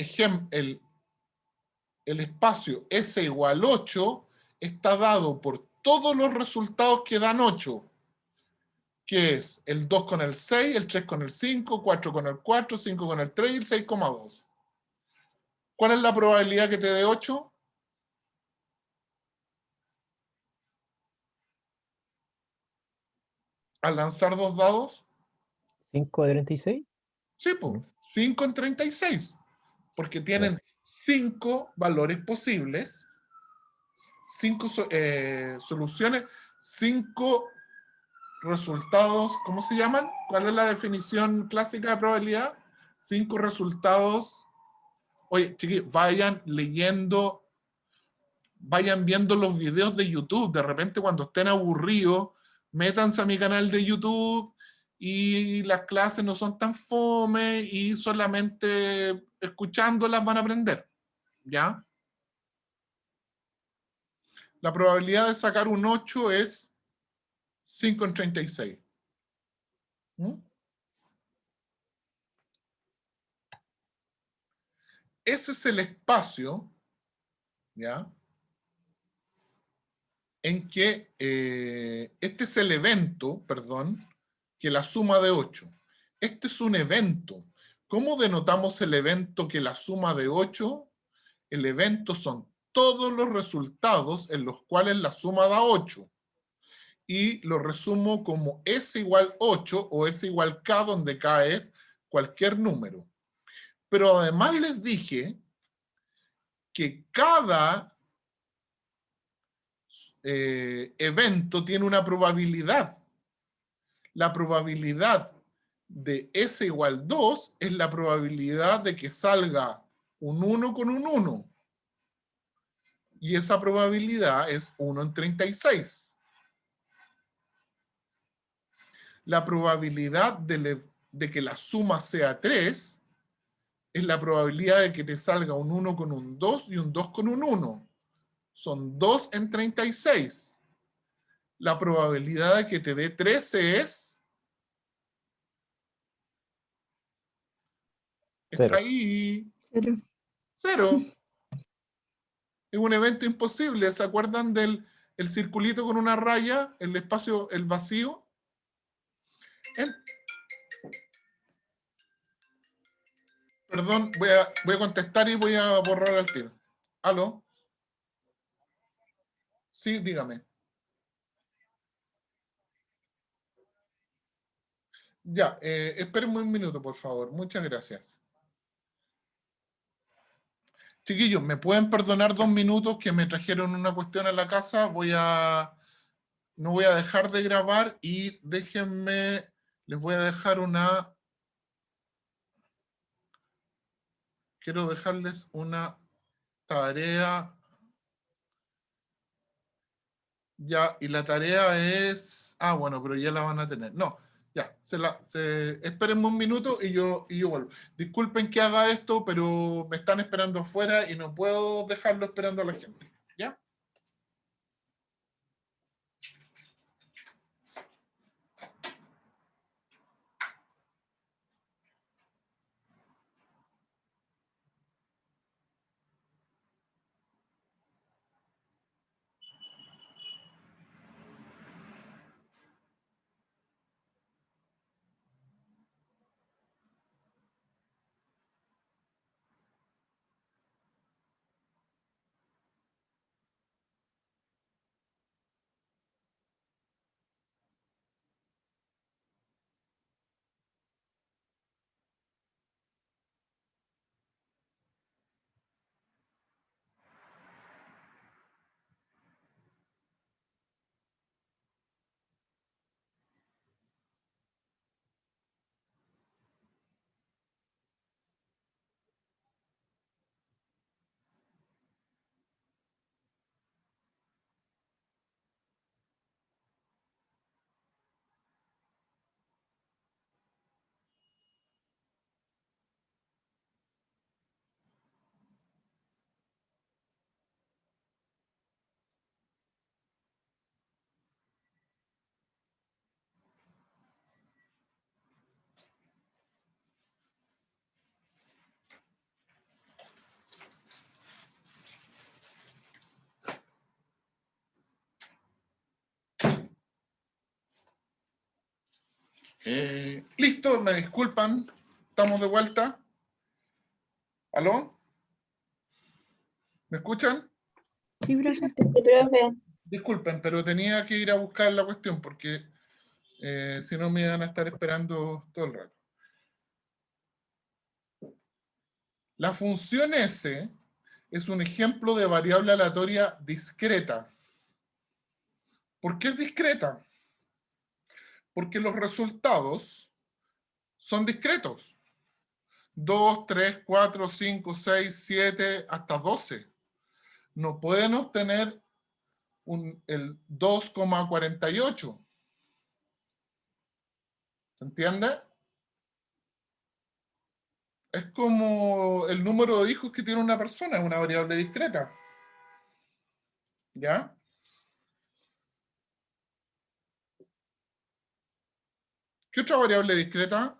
B: espacio S igual 8 está dado por todos los resultados que dan 8, que es el 2 con el 6, el 3 con el 5, 4 con el 4, 5 con el 3 y el 6,2. ¿Cuál es la probabilidad que te dé 8? a lanzar 2 dados.
C: 5 de 36.
B: Sí, pues, 5 en 36. Porque tienen 5 valores posibles, 5 soluciones, 5 resultados, ¿cómo se llaman? ¿Cuál es la definición clásica de probabilidad? 5 resultados. Oye, chiquillos, vayan leyendo, vayan viendo los videos de YouTube. De repente, cuando estén aburridos, métanse a mi canal de YouTube y las clases no son tan fome y solamente escuchándolas van a aprender. ¿Ya? La probabilidad de sacar un 8 es 5 en 36. ¿Mm? Ese es el espacio, ¿ya? En que este es el evento, perdón, que la suma de 8. Este es un evento. ¿Cómo denotamos el evento que la suma de 8? El evento son todos los resultados en los cuales la suma da 8. Y lo resumo como S igual 8 o S igual K, donde K es cualquier número. Pero además les dije que cada evento tiene una probabilidad. La probabilidad de S igual 2 es la probabilidad de que salga un 1 con un 1. Y esa probabilidad es 1 en 36. La probabilidad de que la suma sea 3 es la probabilidad de que te salga un 1 con un 2 y un 2 con un 1. Son 2 en 36. La probabilidad de que te dé 13 es... Está
C: 0.
B: ahí.
D: Cero.
B: 0. Es un evento imposible. ¿Se acuerdan del el circulito con una raya, el espacio, el vacío? Perdón, voy a contestar y voy a borrar al tiro. ¿Aló? Sí, dígame. Ya, espérenme un minuto, por favor. Muchas gracias. Chiquillos, ¿me pueden perdonar 2 minutos que me trajeron una cuestión a la casa? No voy a dejar de grabar y déjenme, les voy a dejar quiero dejarles una tarea. Ya, y la tarea es, bueno, pero ya la van a tener. No, ya, espérenme un minuto y yo vuelvo. Disculpen que haga esto, pero me están esperando afuera y no puedo dejarlo esperando a la gente. ¿Ya? Listo, me disculpan. Estamos de vuelta. ¿Aló? ¿Me escuchan?
D: Sí, profe.
G: Sí, profe.
B: Disculpen, pero tenía que ir a buscar la cuestión porque Si no, me van a estar esperando todo el rato. La función S es un ejemplo de variable aleatoria discreta. ¿Por qué es discreta? Porque los resultados son discretos. 2, 3, 4, 5, 6, 7, hasta 12. No pueden obtener el 2,48. ¿Se entiende? Es como el número de hijos que tiene una persona, es una variable discreta. ¿Ya? ¿Qué otra variable discreta?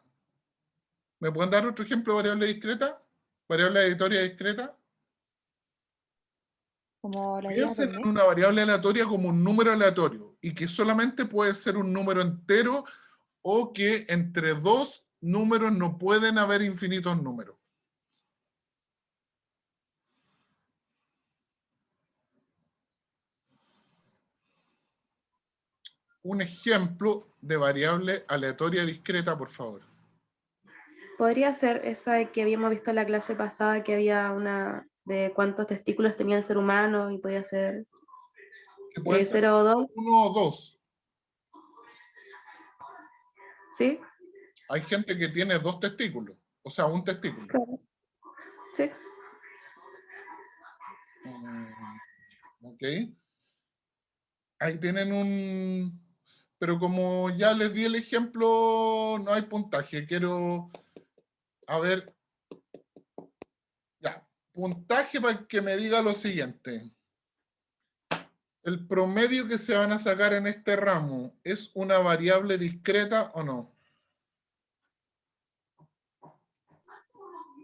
B: ¿Me pueden dar otro ejemplo de variable discreta? ¿Variable aleatoria discreta?
D: Como la vida
B: Piensen
D: por mes.
B: en una variable aleatoria como un número aleatorio y que solamente puede ser un número entero o que entre dos números no pueden haber infinitos números. Un ejemplo de variable aleatoria discreta, por favor.
F: Podría ser esa que habíamos visto en la clase pasada, que había una de cuántos testículos tenía el ser humano y podía ser
B: Que puede ser
F: 0 o 2,
B: 1 o 2.
F: ¿sí?
B: Hay gente que tiene 2 testículos, o sea, un testículo.
F: Claro. Sí.
B: Ok. Ahí tienen un... Pero como ya les di el ejemplo, no hay puntaje. Quiero... A ver... Ya. Puntaje para que me diga lo siguiente. ¿El promedio que se van a sacar en este ramo es una variable discreta o no?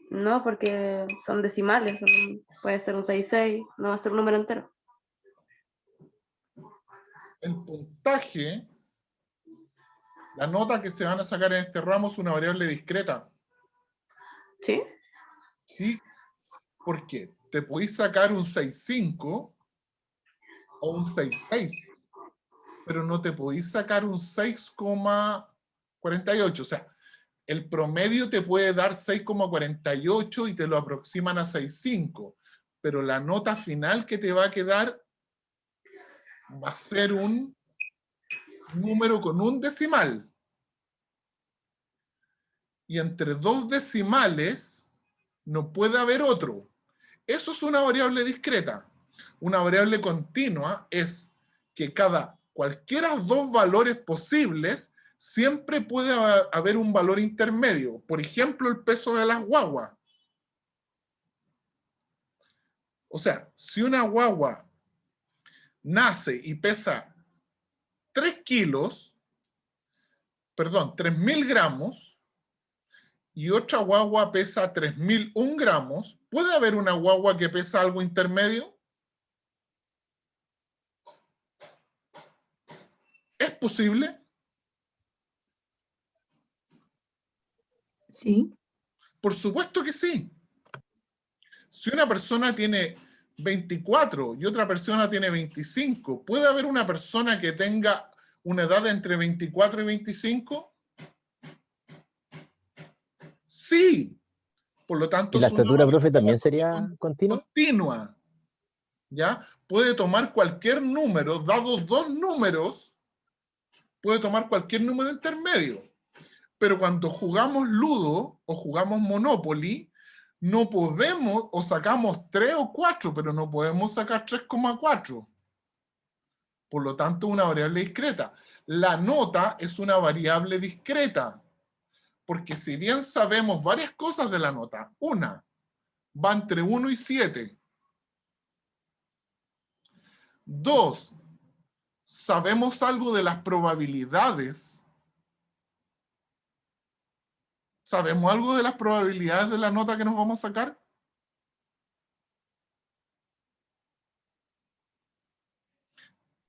F: No, porque son decimales, puede ser un 6,6, no va a ser un número entero.
B: El puntaje, la nota que se van a sacar en este ramo es una variable discreta.
F: ¿Sí?
B: ¿Sí? ¿Por qué? Te podéis sacar un 6,5 o un 6,6, pero no te podéis sacar un 6,48. O sea, el promedio te puede dar 6,48 y te lo aproximan a 6,5, pero la nota final que te va a quedar va a ser un número con un decimal. Y entre dos decimales no puede haber otro. Eso es una variable discreta. Una variable continua es que cualquiera dos valores posibles siempre puede haber un valor intermedio. Por ejemplo, el peso de las guaguas. O sea, si una guagua nace y pesa 3 kilos, perdón, 3.000 gramos, y otra guagua pesa 3.001 gramos, ¿puede haber una guagua que pesa algo intermedio? ¿Es posible?
G: Sí.
B: Por supuesto que sí. Si una persona tiene 24 y otra persona tiene 25, ¿puede haber una persona que tenga una edad entre 24 y 25? Sí. Por lo tanto,
C: ¿Y la
B: es una
C: estatura, profe,
B: variable
C: también sería continua?
B: continua. ¿Ya? Puede tomar cualquier número, dados dos números, puede tomar cualquier número intermedio. Pero cuando jugamos Ludo o jugamos Monopoly, no podemos, o sacamos 3 o 4, pero no podemos sacar 3,4. Por lo tanto, una variable discreta. La nota es una variable discreta, porque si bien sabemos varias cosas de la nota, una, va entre 1 y 7. Dos, sabemos algo de las probabilidades. ¿Sabemos algo de las probabilidades de la nota que nos vamos a sacar?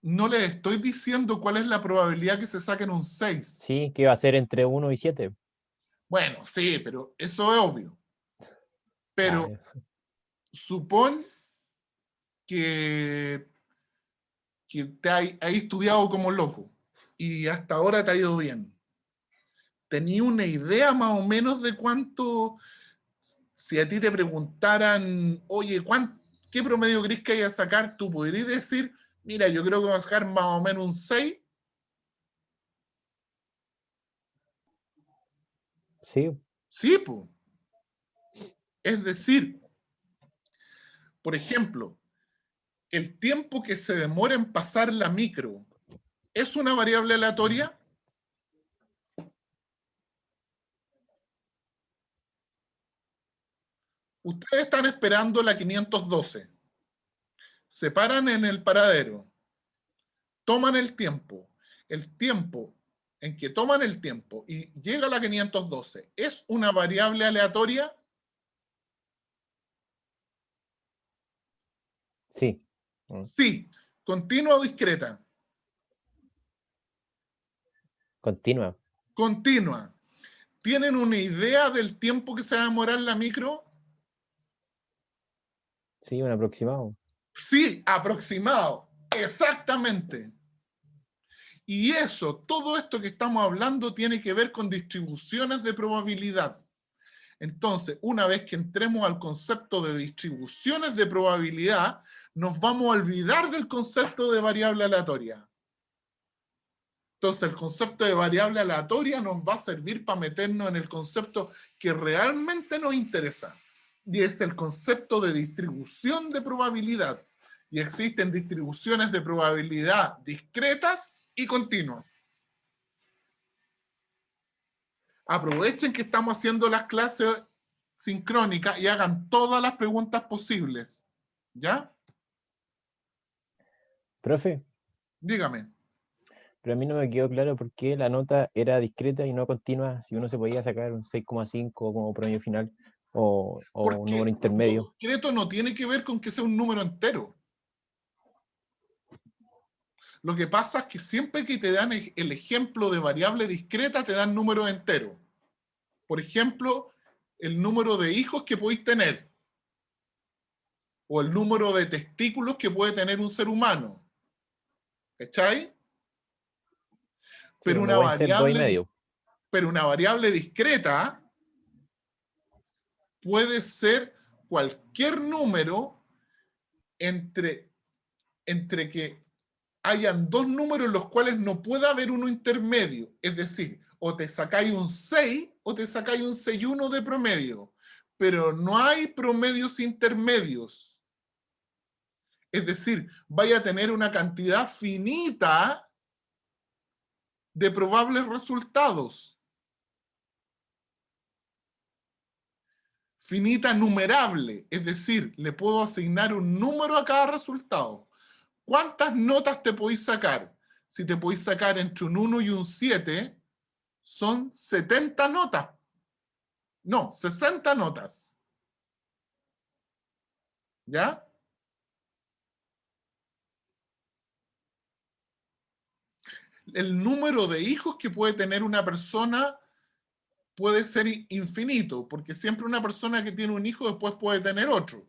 B: No les estoy diciendo cuál es la probabilidad que se saquen un 6.
C: Sí, que va a ser entre 1 y 7.
B: Bueno, sí, pero eso es obvio. Pero supón que te hay estudiado como loco. y hasta ahora te ha ido bien. ¿Tenía una idea más o menos de cuánto, si a ti te preguntaran, oye, ¿qué promedio crees que hay a sacar? Tú podrías decir, mira, yo creo que voy a sacar más o menos un 6.
C: Sí,
B: Sí, pues. Es decir, por ejemplo, el tiempo que se demora en pasar la micro, ¿es una variable aleatoria? Ustedes están esperando la 512. Se paran en el paradero. Toman el tiempo. El tiempo en que toman el tiempo y llega la 512, ¿es una variable aleatoria?
C: sí.
B: Sí. ¿Continua o discreta?
C: Continua.
B: Continua. ¿Tienen una idea del tiempo que se va a demorar la micro?
C: Sí, un aproximado.
B: Sí, aproximado. Exactamente. Y eso, todo esto que estamos hablando tiene que ver con distribuciones de probabilidad. Entonces, una vez que entremos al concepto de distribuciones de probabilidad, nos vamos a olvidar del concepto de variable aleatoria. Entonces, el concepto de variable aleatoria nos va a servir para meternos en el concepto que realmente nos interesa. Y es el concepto de distribución de probabilidad. Y existen distribuciones de probabilidad discretas y continuas. Aprovechen que estamos haciendo las clases sincrónicas y hagan todas las preguntas posibles. ¿Ya?
C: Profe,
B: Dígame.
C: pero a mí no me quedó claro por qué la nota era discreta y no continua, si uno se podía sacar un 6,5 como promedio final o un número
B: Porque
C: intermedio.
B: lo discreto no tiene que ver con que sea un número entero. Lo que pasa es que siempre que te dan el ejemplo de variable discreta, te dan números enteros. Por ejemplo, el número de hijos que podéis tener. O el número de testículos que puede tener un ser humano. ¿Cachai?
C: Sí,
B: Pero
C: no
B: una
C: pueden ser 2,5.
B: variable, pero una variable discreta puede ser cualquier número entre que hayan dos números en los cuales no pueda haber uno intermedio. Es decir, o te sacáis un 6 o te sacáis un 6,1 de promedio. Pero no hay promedios intermedios. Es decir, vaya a tener una cantidad finita de probables resultados. Finita numerable, es decir, le puedo asignar un número a cada resultado. ¿Cuántas notas te podéis sacar? Si te podéis sacar entre un 1 y un 7, son 70 notas. No, 60 notas. ¿Ya? El número de hijos que puede tener una persona puede ser infinito, porque siempre una persona que tiene un hijo después puede tener otro.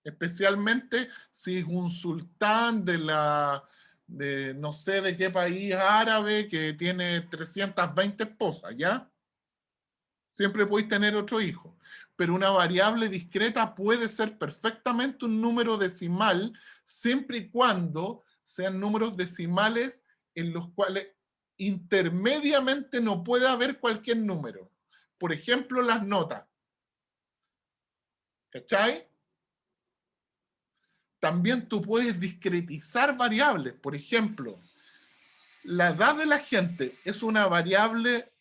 B: Especialmente si es un sultán de no sé de qué país árabe que tiene 320 esposas, ¿ya? Siempre podéis tener otro hijo. Pero una variable discreta puede ser perfectamente un número decimal, siempre y cuando sean números decimales en los cuales intermediamente no puede haber cualquier número. Por ejemplo, las notas. ¿Cachai? También tú puedes discretizar variables. Por ejemplo, la edad de la gente es una variable.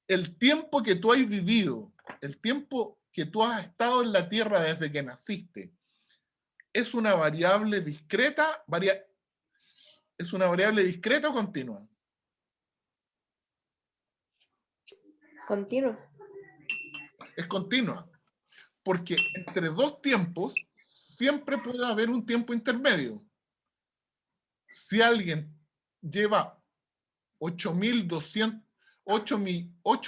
B: El tiempo que tú has vivido, el tiempo que tú has estado en la Tierra desde que naciste, ¿es una variable discreta? ¿Es una variable discreta o continua?
F: Continua.
B: Es continua. Porque entre dos tiempos siempre puede haber un tiempo intermedio. Si alguien lleva 8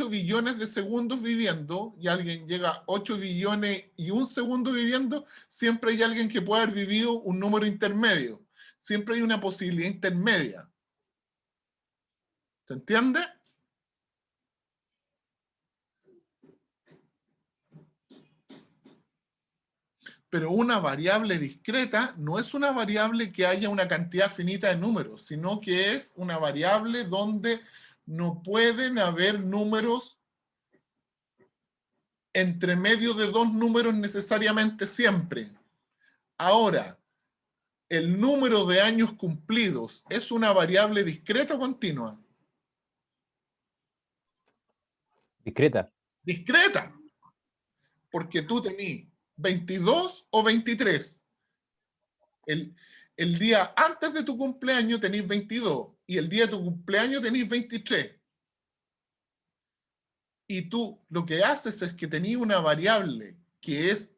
B: billones de segundos viviendo y alguien llega a 8 billones y un segundo viviendo, siempre hay alguien que puede haber vivido un número intermedio. siempre hay una posibilidad intermedia. ¿Se entiende? Pero una variable discreta no es una variable que haya una cantidad finita de números, sino que es una variable donde no pueden haber números entre medio de dos números necesariamente siempre. Ahora, ¿el número de años cumplidos es una variable discreta o continua?
C: Discreta.
B: Discreta. Porque tú tenés 22 o 23. El día antes de tu cumpleaños tenés 22 y el día de tu cumpleaños tenés 23. Y tú lo que haces es que tenés una variable que es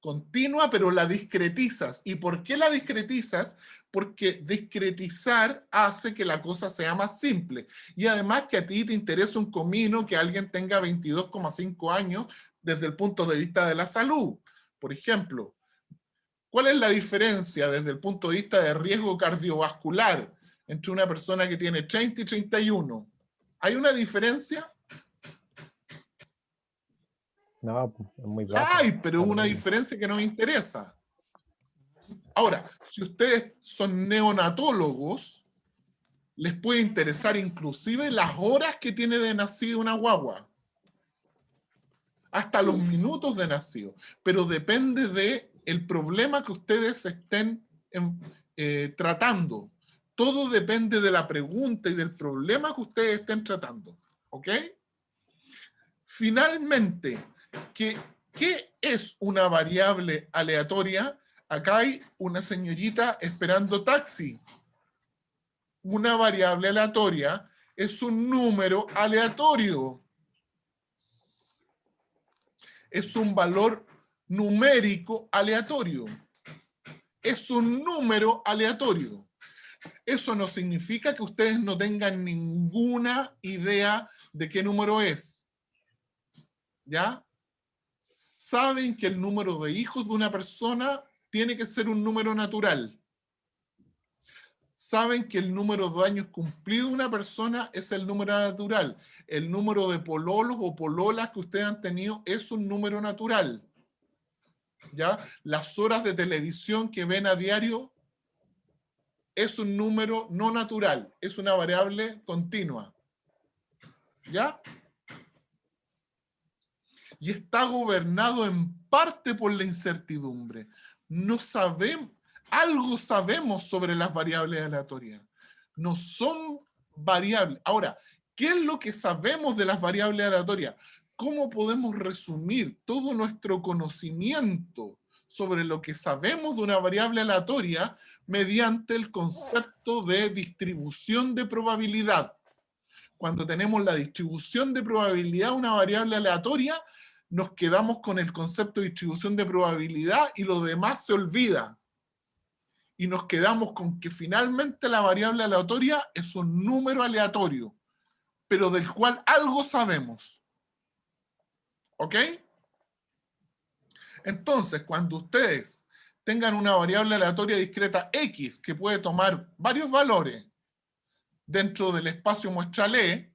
B: continua, pero la discretizas. ¿Y por qué la discretizas? Porque discretizar hace que la cosa sea más simple. Y además que a ti te interesa un comino que alguien tenga 22,5 años desde el punto de vista de la salud. Por ejemplo, ¿cuál es la diferencia desde el punto de vista de riesgo cardiovascular entre una persona que tiene 30 y 31? ¿Hay una diferencia?
C: No, es muy baja.
B: Hay, pero
C: Da lo
B: una
C: mismo.
B: diferencia que nos interesa. Ahora, si ustedes son neonatólogos, les puede interesar inclusive las horas que tiene de nacido una guagua. Hasta los minutos de nacido. Pero depende del problema que ustedes estén tratando. Todo depende de la pregunta y del problema que ustedes estén tratando. ¿Ok? Finalmente, ¿qué es una variable aleatoria? Acá hay una señorita esperando taxi. Una variable aleatoria es un número aleatorio. Es un valor numérico aleatorio. Es un número aleatorio. Eso no significa que ustedes no tengan ninguna idea de qué número es. ¿Ya? Saben que el número de hijos de una persona tiene que ser un número natural. Saben que el número de años cumplidos de una persona es el número natural. El número de pololos o pololas que ustedes han tenido es un número natural. ¿Ya? Las horas de televisión que ven a diario es un número no natural, es una variable continua. ¿Ya? Y está gobernado en parte por la incertidumbre. No sabemos, algo sabemos sobre las variables aleatorias. No son variables. Ahora, ¿qué es lo que sabemos de las variables aleatorias? ¿Cómo podemos resumir todo nuestro conocimiento sobre lo que sabemos de una variable aleatoria mediante el concepto de distribución de probabilidad? Cuando tenemos la distribución de probabilidad de una variable aleatoria, nos quedamos con el concepto de distribución de probabilidad y lo demás se olvida. Y nos quedamos con que finalmente la variable aleatoria es un número aleatorio, pero del cual algo sabemos. ¿Ok? Entonces, cuando ustedes tengan una variable aleatoria discreta X que puede tomar varios valores dentro del espacio muestral E,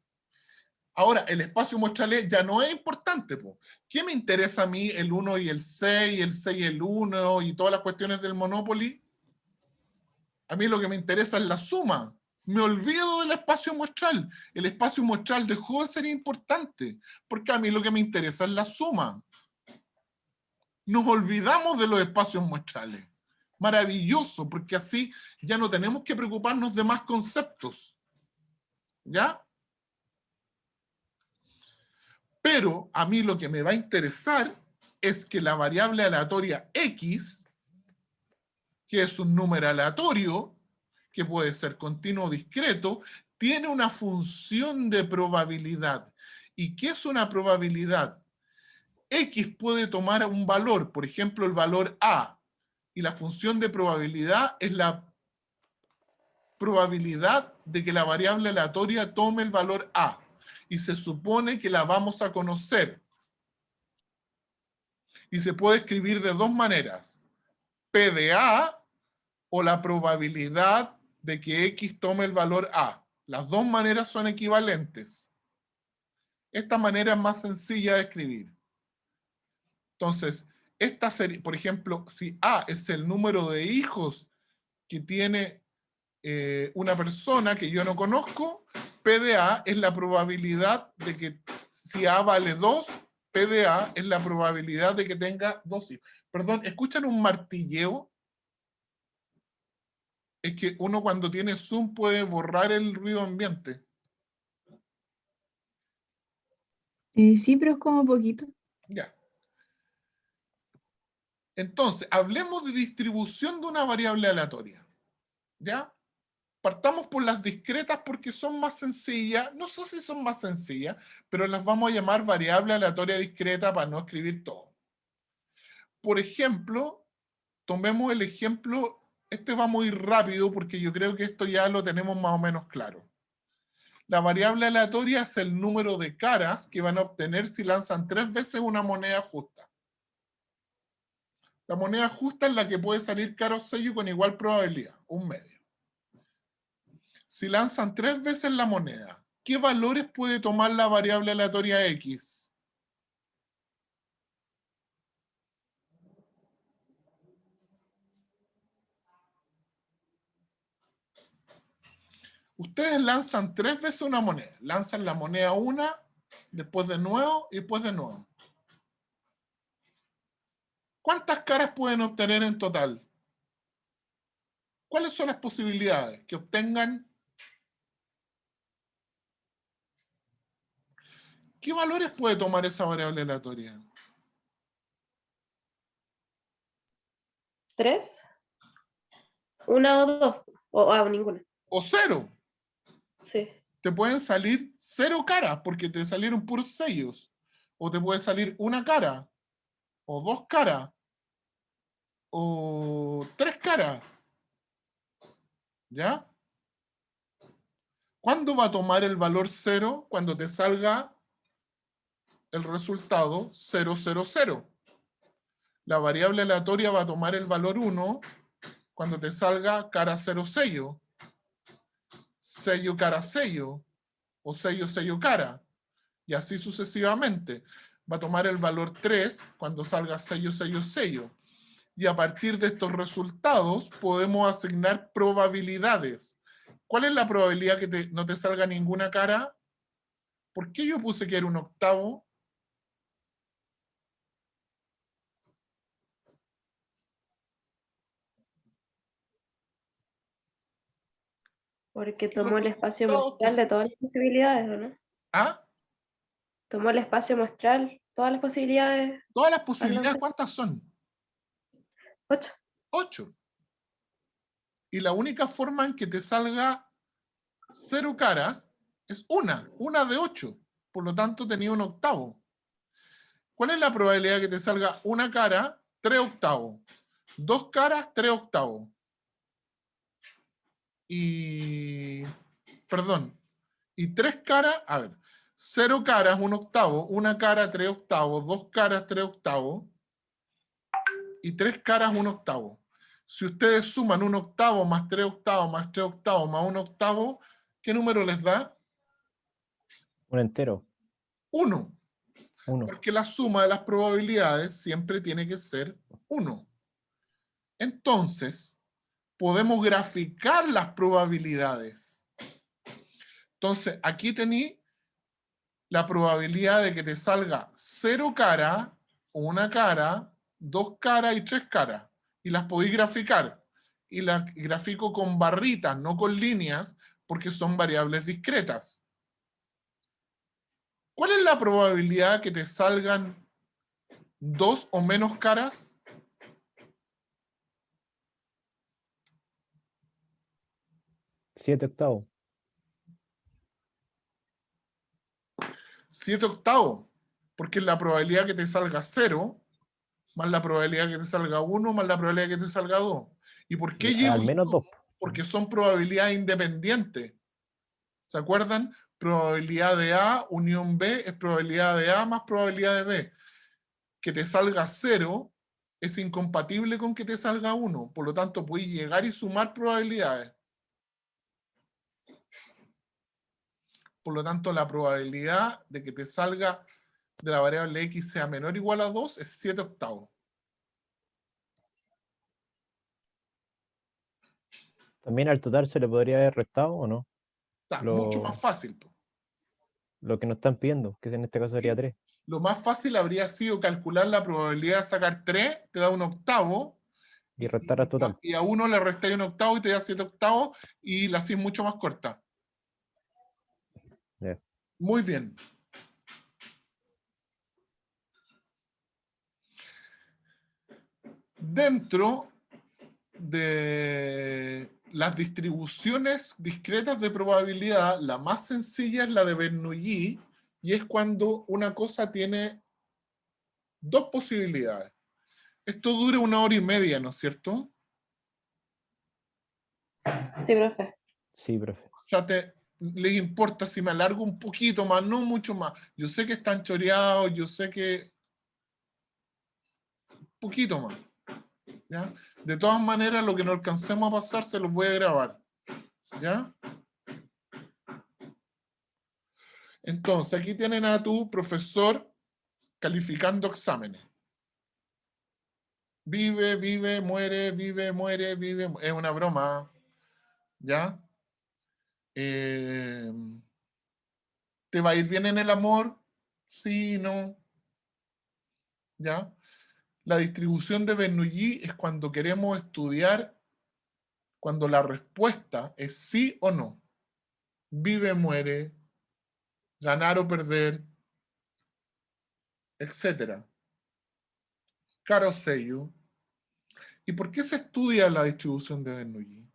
B: ahora el espacio muestral E ya no es importante. Po. ¿Qué me interesa a mí el 1 y el 6 y el 1 y todas las cuestiones del Monopoly? A mí lo que me interesa es la suma. Me olvido del espacio muestral. El espacio muestral dejó de ser importante, porque a mí lo que me interesa es la suma. Nos olvidamos de los espacios muestrales. Maravilloso, porque así ya no tenemos que preocuparnos de más conceptos. ¿Ya? Pero a mí lo que me va a interesar es que la variable aleatoria X, que es un número aleatorio, que puede ser continuo o discreto, tiene una función de probabilidad. ¿Y qué es una probabilidad? X puede tomar un valor, por ejemplo el valor A, y la función de probabilidad es la probabilidad de que la variable aleatoria tome el valor A. Y se supone que la vamos a conocer. Y se puede escribir de dos maneras. P de A o la probabilidad de que X tome el valor A. Las dos maneras son equivalentes. Esta manera es más sencilla de escribir. Entonces, esta sería, por ejemplo, si A es el número de hijos que tiene una persona que yo no conozco, P de A es la probabilidad de que, si A vale 2, P de A es la probabilidad de que tenga 2 hijos. Perdón, ¿escuchan un martilleo? Es que uno cuando tiene Zoom puede borrar el ruido ambiente.
D: Sí, pero es como poquito.
B: Ya. Entonces, hablemos de distribución de una variable aleatoria. ¿Ya? Partamos por las discretas porque son más sencillas. No sé si son más sencillas, pero las vamos a llamar variable aleatoria discreta para no escribir todo. Por ejemplo, tomemos el ejemplo, este va muy rápido porque yo creo que esto ya lo tenemos más o menos claro. La variable aleatoria es el número de caras que van a obtener si lanzan 3 veces una moneda justa. La moneda justa es la que puede salir cara o sello con igual probabilidad, un medio. Si lanzan 3 veces la moneda, ¿qué valores puede tomar la variable aleatoria X? Ustedes lanzan 3 veces una moneda. Lanzan la moneda una, después de nuevo y después de nuevo. ¿Cuántas caras pueden obtener en total? ¿Cuáles son las posibilidades? Que obtengan... ¿Qué valores puede tomar esa variable aleatoria?
F: 3, una o dos, o ninguna.
B: O 0.
F: Sí.
B: Te pueden salir 0 caras porque te salieron puros sellos. O te puede salir una cara, o 2 caras, o 3 caras. ¿Ya? ¿Cuándo va a tomar el valor 0? Cuando te salga el resultado 0, 0, 0. La variable aleatoria va a tomar el valor 1 cuando te salga cara 0, sello. Sello, cara, sello. O sello, sello, cara. Y así sucesivamente. Va a tomar el valor 3 cuando salga sello, sello, sello. Y a partir de estos resultados podemos asignar probabilidades. ¿Cuál es la probabilidad que no te salga ninguna cara? ¿Por qué yo puse que era un octavo?
F: Porque tomó el espacio muestral de todas las posibilidades, ¿o no?
B: ¿Ah?
F: Tomó el espacio muestral, todas las posibilidades.
B: Todas las posibilidades, ¿cuántas son?
F: 8.
B: 8. Y la única forma en que te salga 0 caras es una de 8. Por lo tanto, tenía un octavo. ¿Cuál es la probabilidad que te salga una cara? 3 octavos. 2 caras, 3 octavos. Y... Perdón. Y 3 caras, a ver. 0 caras, 1 octavo. 1 cara, 3 octavos. 2 caras, 3 octavos. Y 3 caras, 1 octavo. Si ustedes suman 1 octavo más 3 octavos más 3 octavos más 1 octavo, ¿qué número les da?
C: Un entero.
B: 1.
C: 1.
B: Porque la suma de las probabilidades siempre tiene que ser 1. Entonces, podemos graficar las probabilidades. Entonces, aquí tení la probabilidad de que te salga 0 cara, 1 cara, 2 caras y 3 caras. Y las podéis graficar. Y las grafico con barritas, no con líneas, porque son variables discretas. ¿Cuál es la probabilidad que te salgan 2 o menos caras?
C: 7 octavos.
B: 7 octavos. Porque es la probabilidad que te salga 0, más la probabilidad que te salga 1, más la probabilidad que te salga 2. ¿Y por qué llevo
C: Al menos 2.
B: Porque son probabilidades independientes. ¿Se acuerdan? Probabilidad de A unión B es probabilidad de A más probabilidad de B. Que te salga 0 es incompatible con que te salga 1. Por lo tanto, puedes llegar y sumar probabilidades. Por lo tanto, la probabilidad de que te salga de la variable x sea menor o igual a 2 es 7/8.
C: También al total se le podría haber restado o no.
B: Está
C: Lo-
B: mucho más fácil. Po.
C: Lo que nos están pidiendo, que en este caso sería 3.
B: Lo más fácil habría sido calcular la probabilidad de sacar 3, te da 1/8.
C: Y restar al total.
B: Y a 1 le restáis 1/8 y te da 7/8 y la hacéis mucho más corta.
C: Ya.
B: Muy bien. Dentro de las distribuciones discretas de probabilidad, la más sencilla es la de Bernoulli, y es cuando una cosa tiene dos posibilidades. Esto dura 1 hora y media, ¿no es cierto?
F: Sí, profe.
C: Sí, profe.
B: O sea, les importa si me alargo un poquito más, no mucho más. Yo sé que están choreados, yo sé que... Un poquito más. ¿Ya? De todas maneras, lo que no alcancemos a pasar se los voy a grabar. ¿Ya? Entonces, aquí tienen a tu profesor calificando exámenes. Vive, muere, vive, muere, vive. Es una broma. ¿Ya? ¿Te va a ir bien en el amor? Sí, no. ¿Ya? La distribución de Bernoulli es cuando queremos estudiar, cuando la respuesta es sí o no. Vive, muere, ganar o perder, etc. Caro sello. ¿Y por qué se estudia la distribución de Bernoulli?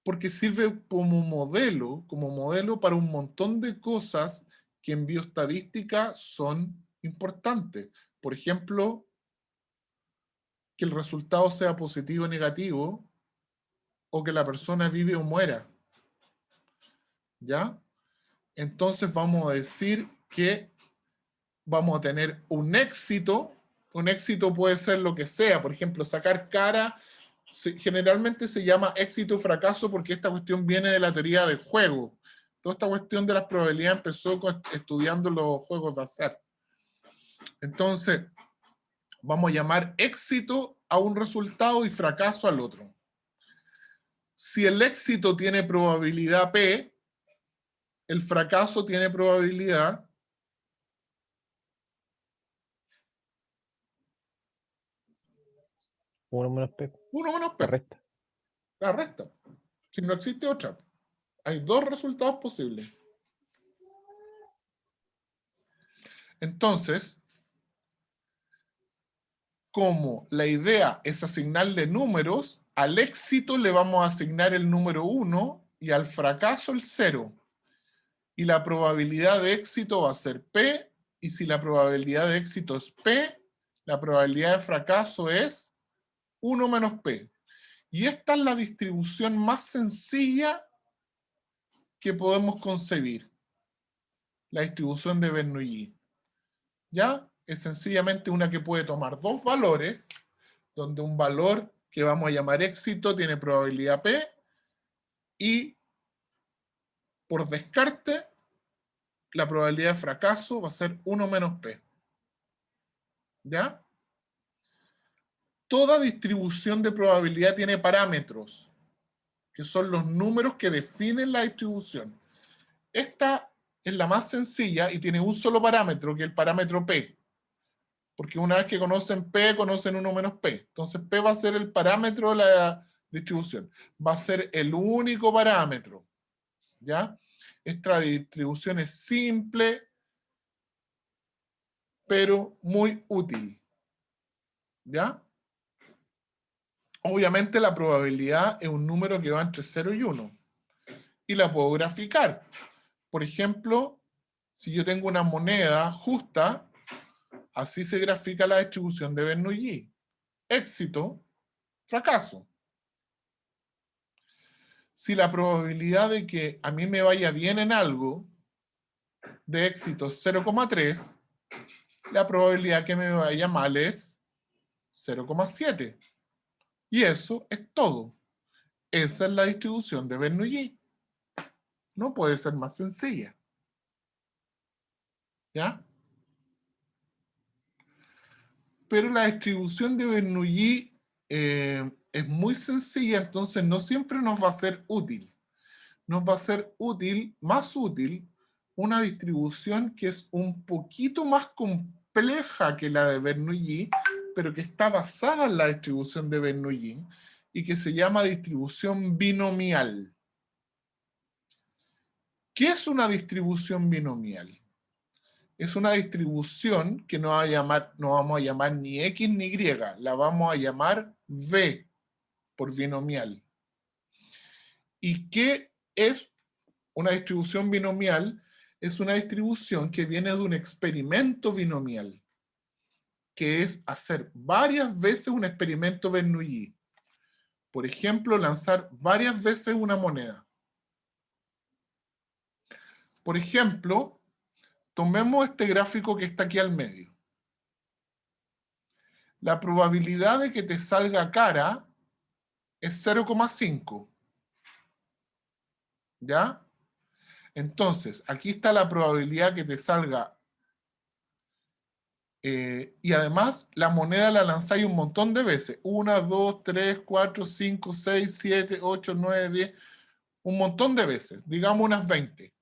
B: Porque sirve como modelo para un montón de cosas que en bioestadística son importantes. Por ejemplo, que el resultado sea positivo o negativo, o que la persona vive o muera. ¿Ya? Entonces vamos a decir que vamos a tener un éxito. Un éxito puede ser lo que sea. Por ejemplo, sacar cara. Generalmente se llama éxito o fracaso porque esta cuestión viene de la teoría del juego. Toda esta cuestión de las probabilidades empezó estudiando los juegos de azar. Entonces, vamos a llamar éxito a un resultado y fracaso al otro. Si el éxito tiene probabilidad P, el fracaso tiene probabilidad
C: 1 menos P.
B: 1 menos
C: La
B: P.
C: resta.
B: La resta. Si no existe otra. Hay dos resultados posibles. Entonces, como la idea es asignarle números, al éxito le vamos a asignar el número 1 y al fracaso el 0. Y la probabilidad de éxito va a ser P, y si la probabilidad de éxito es P, la probabilidad de fracaso es 1 menos P. Y esta es la distribución más sencilla que podemos concebir. La distribución de Bernoulli. ¿Ya? Es sencillamente una que puede tomar dos valores, donde un valor que vamos a llamar éxito tiene probabilidad P, y por descarte, la probabilidad de fracaso va a ser 1 menos P. ¿Ya? Toda distribución de probabilidad tiene parámetros, que son los números que definen la distribución. Esta es la más sencilla y tiene un solo parámetro, que es el parámetro P. Porque una vez que conocen P, conocen 1 menos P. Entonces P va a ser el parámetro de la distribución. Va a ser el único parámetro. ¿Ya? Esta distribución es simple, pero muy útil. ¿Ya? Obviamente la probabilidad es un número que va entre 0 y 1. Y la puedo graficar. Por ejemplo, si yo tengo una moneda justa, así se grafica la distribución de Bernoulli. Éxito, fracaso. Si la probabilidad de que a mí me vaya bien en algo de éxito es 0,3, la probabilidad que me vaya mal es 0,7. Y eso es todo. Esa es la distribución de Bernoulli. No puede ser más sencilla. ¿Ya? Pero la distribución de Bernoulli es muy sencilla, entonces no siempre nos va a ser útil. Nos va a ser útil, más útil, una distribución que es un poquito más compleja que la de Bernoulli, pero que está basada en la distribución de Bernoulli y que se llama distribución binomial. ¿Qué es una distribución binomial? Es una distribución que no vamos a llamar ni X ni Y, la vamos a llamar V por binomial. ¿Y qué es una distribución binomial? Es una distribución que viene de un experimento binomial, que es hacer varias veces un experimento Bernoulli. Por ejemplo, lanzar varias veces una moneda. Por ejemplo, tomemos este gráfico que está aquí al medio. La probabilidad de que te salga cara es 0,5. ¿Ya? Entonces, aquí está la probabilidad que te salga. Y además, la moneda la lanzáis un montón de veces. 1, 2, 3, 4, 5, 6, 7, 8, 9, 10. Un montón de veces. Digamos unas 20.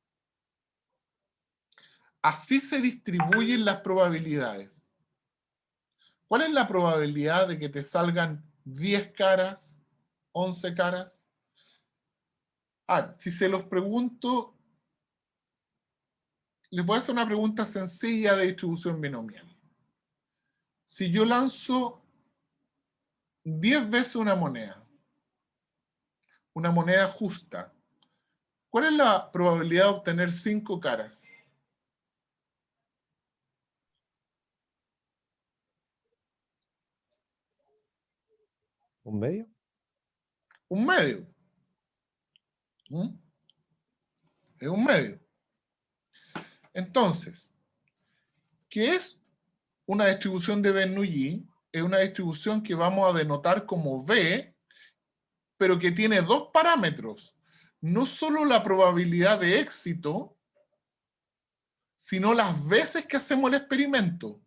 B: Así se distribuyen las probabilidades. ¿Cuál es la probabilidad de que te salgan 10 caras, 11 caras? Si se los pregunto, les voy a hacer una pregunta sencilla de distribución binomial. Si yo lanzo 10 veces una moneda justa, ¿cuál es la probabilidad de obtener 5 caras?
C: ¿Un medio?
B: Un medio. Es un medio. Entonces, ¿qué es una distribución de Bernoulli? Es una distribución que vamos a denotar como V, pero que tiene dos parámetros. No solo la probabilidad de éxito, sino las veces que hacemos el experimento.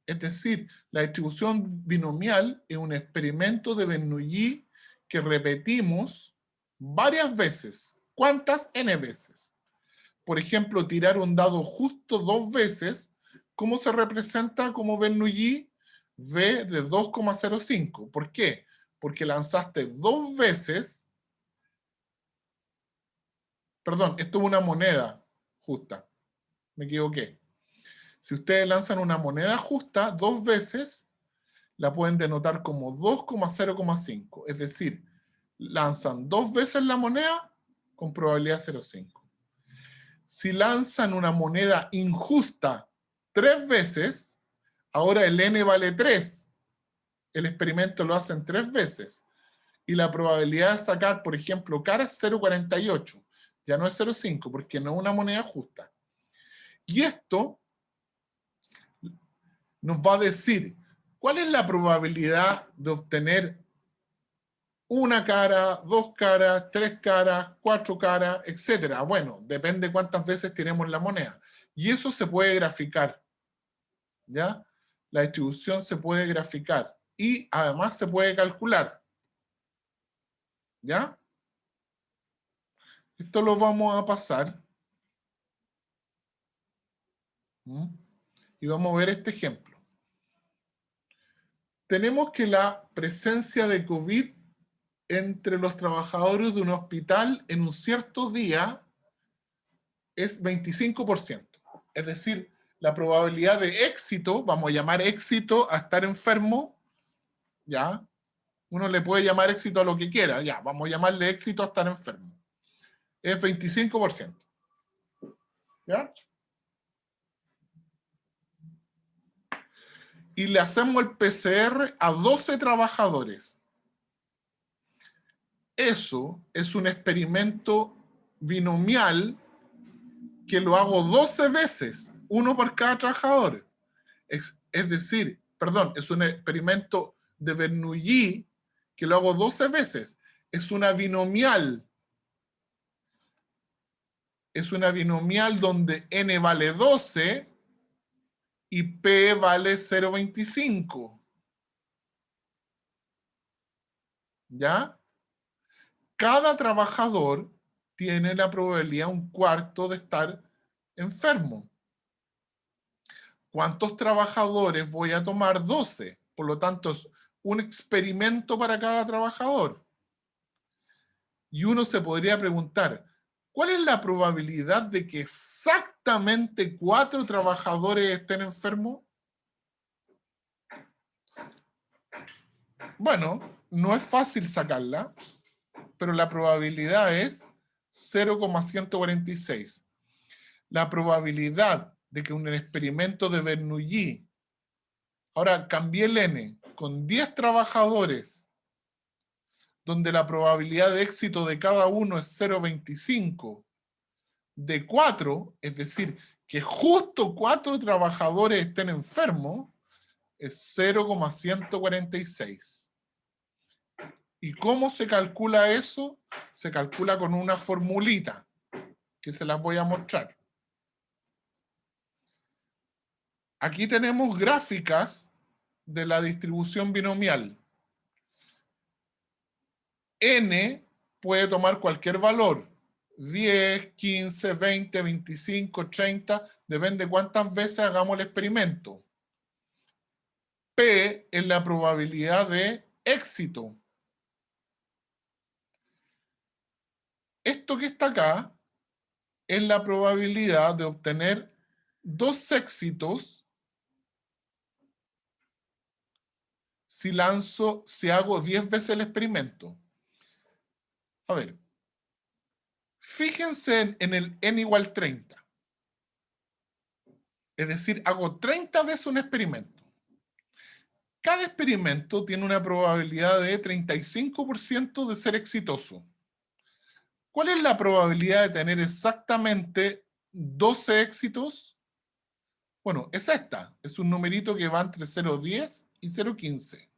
B: Es decir, la distribución binomial es un experimento de Bernoulli que repetimos varias veces. ¿Cuántas? N veces. Por ejemplo, tirar un dado justo 2 veces, ¿cómo se representa como Bernoulli? V de 2,05. ¿Por qué? Porque lanzaste 2 veces. Perdón, esto es una moneda justa. Me equivoqué. Si ustedes lanzan una moneda justa 2 veces, la pueden denotar como 2,0,5. Es decir, lanzan 2 veces la moneda con probabilidad 0,5. Si lanzan una moneda injusta 3 veces, ahora el n vale 3. El experimento lo hacen 3 veces. Y la probabilidad de sacar, por ejemplo, cara es 0,48. Ya no es 0,5 porque no es una moneda justa. Y esto nos va a decir cuál es la probabilidad de obtener una cara, 2 caras, 3 caras, 4 caras, etcétera. Bueno, depende cuántas veces tenemos la moneda. Y eso se puede graficar. ¿Ya? La distribución se puede graficar. Y además se puede calcular. ¿Ya? Esto lo vamos a pasar. Y vamos a ver este ejemplo. Tenemos que la presencia de COVID entre los trabajadores de un hospital en un cierto día es 25%. Es decir, la probabilidad de éxito, vamos a llamar éxito a estar enfermo, ¿ya? Uno le puede llamar éxito a lo que quiera, ya, vamos a llamarle éxito a estar enfermo. Es 25%. ¿Ya? Y le hacemos el PCR a 12 trabajadores. Eso es un experimento binomial que lo hago 12 veces, uno por cada trabajador. Es decir, perdón, es un experimento de Bernoulli, que lo hago 12 veces. Es una binomial. Es una binomial donde n vale 12 y p vale 0,25. ¿Ya? Cada trabajador tiene la probabilidad 1/4 de estar enfermo. ¿Cuántos trabajadores voy a tomar? 12. Por lo tanto, es un experimento para cada trabajador. Y uno se podría preguntar, ¿cuál es la probabilidad de que exactamente 4 trabajadores estén enfermos? Bueno, no es fácil sacarla, pero la probabilidad es 0,146. La probabilidad de que un experimento de Bernoulli, ahora cambié el n, con 10 trabajadores, donde la probabilidad de éxito de cada uno es 0,25, de 4, es decir, que justo 4 trabajadores estén enfermos, es 0,146. ¿Y cómo se calcula eso? Se calcula con una formulita, que se las voy a mostrar. Aquí tenemos gráficas de la distribución binomial. N puede tomar cualquier valor. 10, 15, 20, 25, 30, depende cuántas veces hagamos el experimento. P es la probabilidad de éxito. Esto que está acá es la probabilidad de obtener 2 éxitos si hago 10 veces el experimento. A ver, fíjense en el n igual 30. Es decir, hago 30 veces un experimento. Cada experimento tiene una probabilidad de 35% de ser exitoso. ¿Cuál es la probabilidad de tener exactamente 12 éxitos? Bueno, es esta. Es un numerito que va entre 0,10 y 0,15.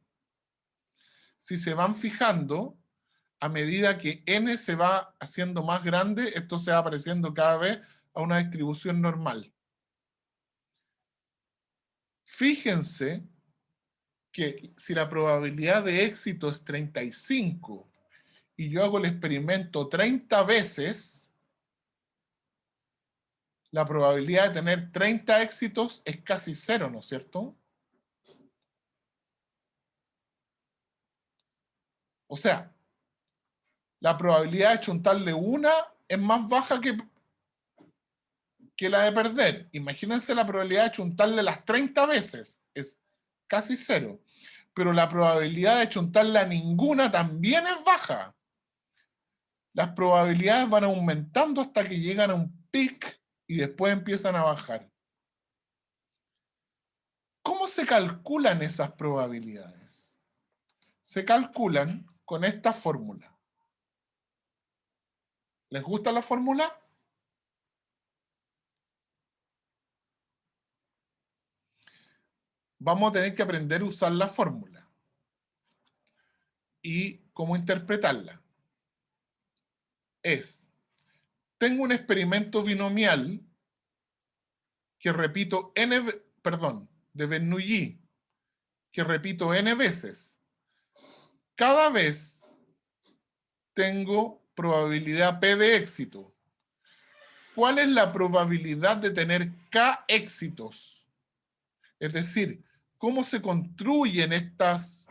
B: Si se van fijando, a medida que n se va haciendo más grande, esto se va pareciendo cada vez a una distribución normal. Fíjense que si la probabilidad de éxito es 35 y yo hago el experimento 30 veces, la probabilidad de tener 30 éxitos es casi 0, ¿no es cierto? O sea, la probabilidad de chuntarle una es más baja que la de perder. Imagínense la probabilidad de chuntarle las 30 veces, es casi 0. Pero la probabilidad de chuntarle a ninguna también es baja. Las probabilidades van aumentando hasta que llegan a un pic y después empiezan a bajar. ¿Cómo se calculan esas probabilidades? Se calculan con esta fórmula. ¿Les gusta la fórmula? Vamos a tener que aprender a usar la fórmula y cómo interpretarla. Tengo un experimento binomial que repito de Bernoulli, que repito n veces. Cada vez tengo probabilidad P de éxito. ¿Cuál es la probabilidad de tener K éxitos? Es decir, ¿cómo se construyen estas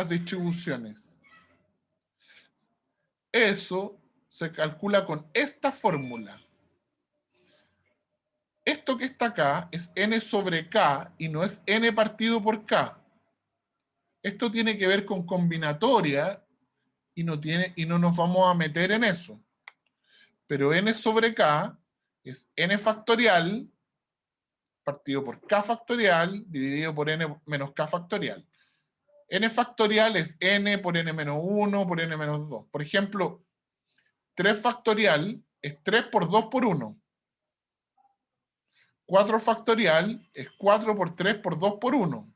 B: distribuciones? Eso se calcula con esta fórmula. Esto que está acá es n sobre k y no es n partido por k. Esto tiene que ver con combinatoria y no nos vamos a meter en eso. Pero n sobre k es n factorial partido por k factorial dividido por n menos k factorial. N factorial es n por n menos 1 por n menos 2. Por ejemplo, 3 factorial es 3 por 2 por 1. 4 factorial es 4 por 3 por 2 por 1.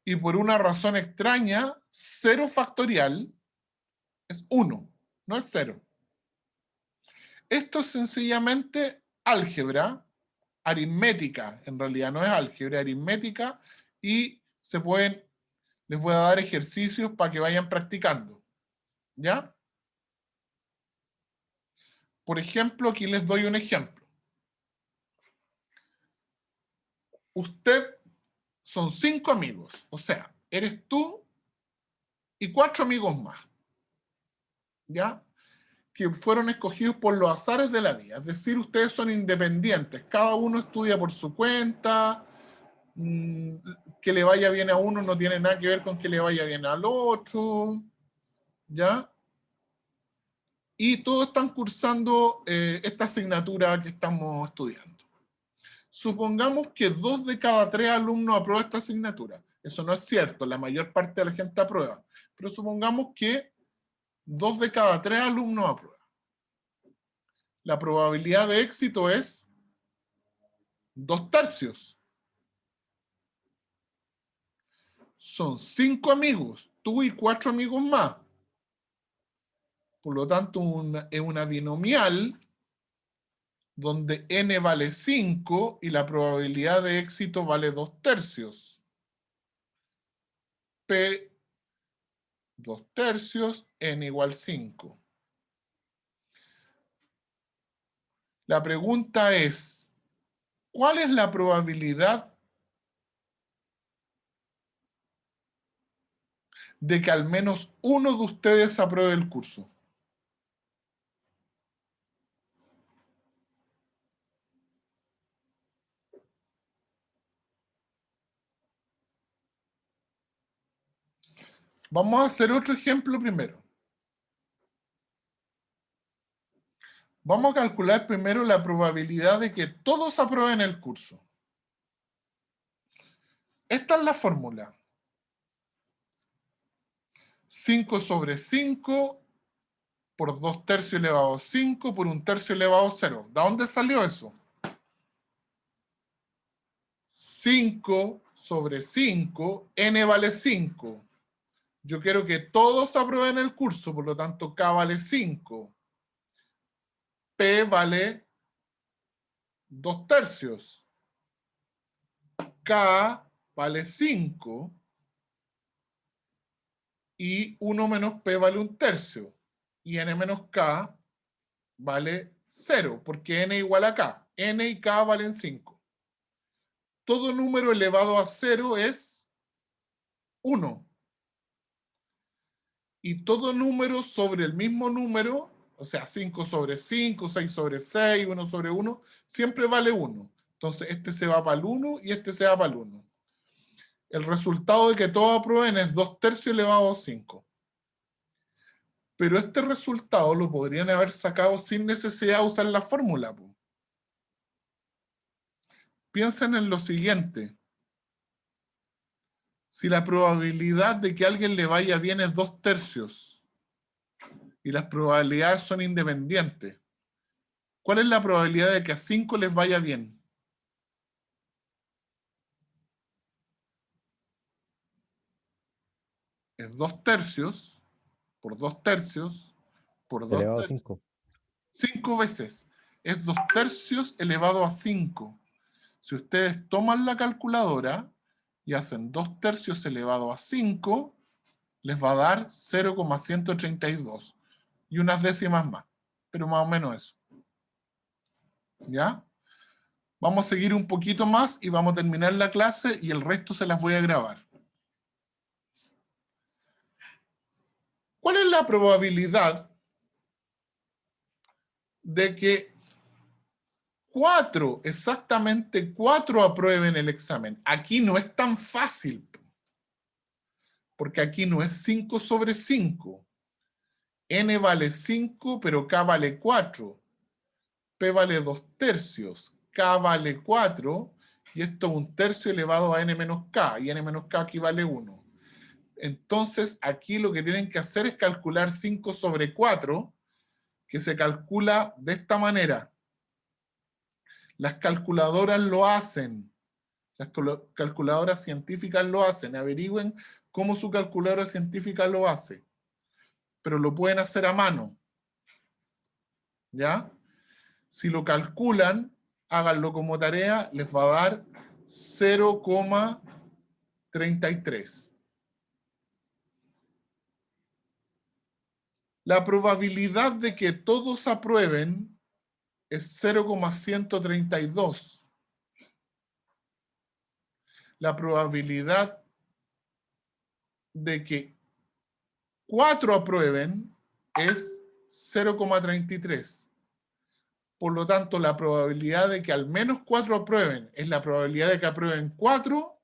B: y por una razón extraña, 0 factorial es 1, no es 0. Esto es sencillamente álgebra, aritmética, en realidad no es álgebra, aritmética, y les voy a dar ejercicios para que vayan practicando, ¿ya? Por ejemplo, aquí les doy un ejemplo. Usted son 5 amigos, o sea, eres tú y 4 amigos más, ¿ya? Que fueron escogidos por los azares de la vida, es decir, ustedes son independientes, cada uno estudia por su cuenta, que le vaya bien a uno no tiene nada que ver con que le vaya bien al otro, ¿ya? Y todos están cursando esta asignatura que estamos estudiando. Supongamos que 2 de cada 3 alumnos aprueban esta asignatura. Eso no es cierto, la mayor parte de la gente aprueba. Pero supongamos que 2 de cada 3 alumnos aprueban. La probabilidad de éxito es 2/3. Son 5 amigos, tú y 4 amigos más. Por lo tanto, es una binomial donde n vale 5 y la probabilidad de éxito vale 2/3. P 2/3, n igual 5. La pregunta es, ¿cuál es la probabilidad de que al menos uno de ustedes apruebe el curso? Vamos a hacer otro ejemplo primero. Vamos a calcular primero la probabilidad de que todos aprueben el curso. Esta es la fórmula. 5 sobre 5 por 2/3 elevado a 5 por 1/3 elevado a 0. ¿De dónde salió eso? 5 sobre 5, n vale 5. Yo quiero que todos aprueben el curso, por lo tanto K vale 5. P vale 2/3. K vale 5. Y 1 menos P vale 1/3. Y n menos K vale 0, porque n igual a K. N y K valen 5. Todo número elevado a 0 es 1. Y todo número sobre el mismo número, o sea, 5 sobre 5, 6 sobre 6, 1 sobre 1, siempre vale 1. Entonces, este se va para el 1 y este se va para el 1. El resultado de que todos aprueben es 2/3 elevado a 5. Pero este resultado lo podrían haber sacado sin necesidad de usar la fórmula. Piensen en lo siguiente. Si la probabilidad de que a alguien le vaya bien es 2/3 y las probabilidades son independientes, ¿cuál es la probabilidad de que a 5 les vaya bien? Es 2/3 por 2/3 por 2/3.
C: Elevado a 5.
B: 5 veces. Es 2/3 elevado a 5. Si ustedes toman la calculadora y hacen 2/3 elevado a 5, les va a dar 0,132. Y unas décimas más. Pero más o menos eso. ¿Ya? Vamos a seguir un poquito más y vamos a terminar la clase y el resto se las voy a grabar. ¿Cuál es la probabilidad de que exactamente 4 aprueben el examen? Aquí no es tan fácil, porque aquí no es 5 sobre 5. N vale 5, pero K vale 4. P vale 2/3. K vale 4, y esto es 1/3 elevado a N menos K, y N menos K aquí vale 1. Entonces, aquí lo que tienen que hacer es calcular 5 sobre 4, que se calcula de esta manera. Las calculadoras lo hacen Las calculadoras científicas lo hacen. Averigüen cómo su calculadora científica lo hace. Pero lo pueden hacer a mano. ¿Ya? Si lo calculan, háganlo como tarea, les va a dar 0,33. La probabilidad de que todos aprueben es 0,132. La probabilidad de que 4 aprueben es 0,33. Por lo tanto, la probabilidad de que al menos 4 aprueben es la probabilidad de que aprueben 4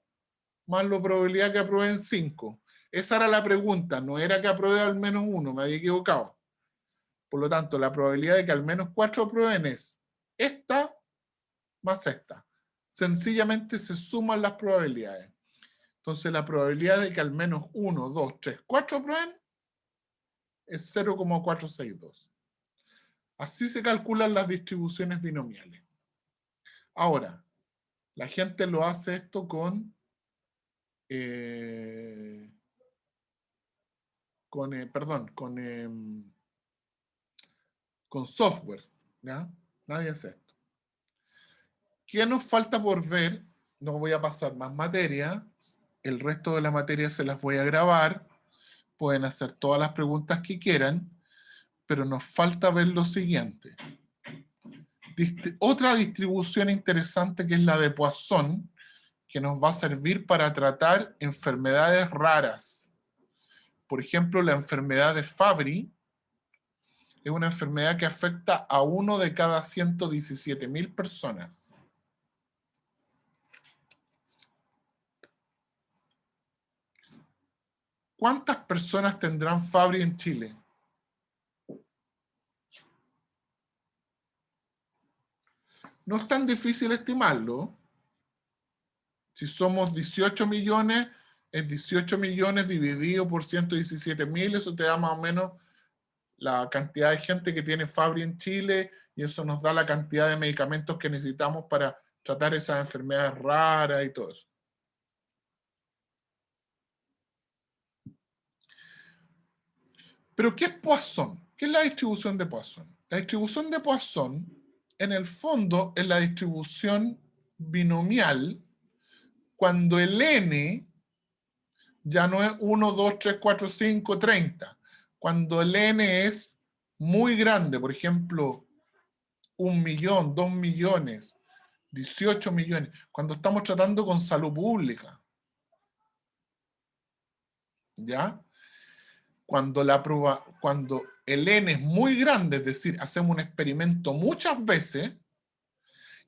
B: más la probabilidad de que aprueben 5. Esa era la pregunta, no era que apruebe al menos 1, me había equivocado. Por lo tanto, la probabilidad de que al menos 4 aprueben es esta más esta. Sencillamente se suman las probabilidades. Entonces, la probabilidad de que al menos 1, 2, 3, 4 aprueben es 0,462. Así se calculan las distribuciones binomiales. Ahora, la gente lo hace esto con software, ¿ya? Nadie hace esto. ¿Qué nos falta por ver? No voy a pasar más materia. El resto de la materia se las voy a grabar. Pueden hacer todas las preguntas que quieran, pero nos falta ver lo siguiente. Otra distribución interesante que es la de Poisson, que nos va a servir para tratar enfermedades raras. Por ejemplo, la enfermedad de Fabry es una enfermedad que afecta a 1 de cada 117.000 personas. ¿Cuántas personas tendrán Fabry en Chile? No es tan difícil estimarlo. Si somos 18 millones, es 18 millones dividido por 117.000, eso te da más o menos la cantidad de gente que tiene Fabry en Chile, y eso nos da la cantidad de medicamentos que necesitamos para tratar esas enfermedades raras y todo eso. Pero, ¿qué es Poisson? ¿Qué es la distribución de Poisson? La distribución de Poisson, en el fondo, es la distribución binomial cuando el n ya no es 1, 2, 3, 4, 5, 30. Cuando el n es muy grande, por ejemplo, 1 millón, 2 millones, 18 millones, cuando estamos tratando con salud pública. ¿Ya? Cuando el n es muy grande, es decir, hacemos un experimento muchas veces,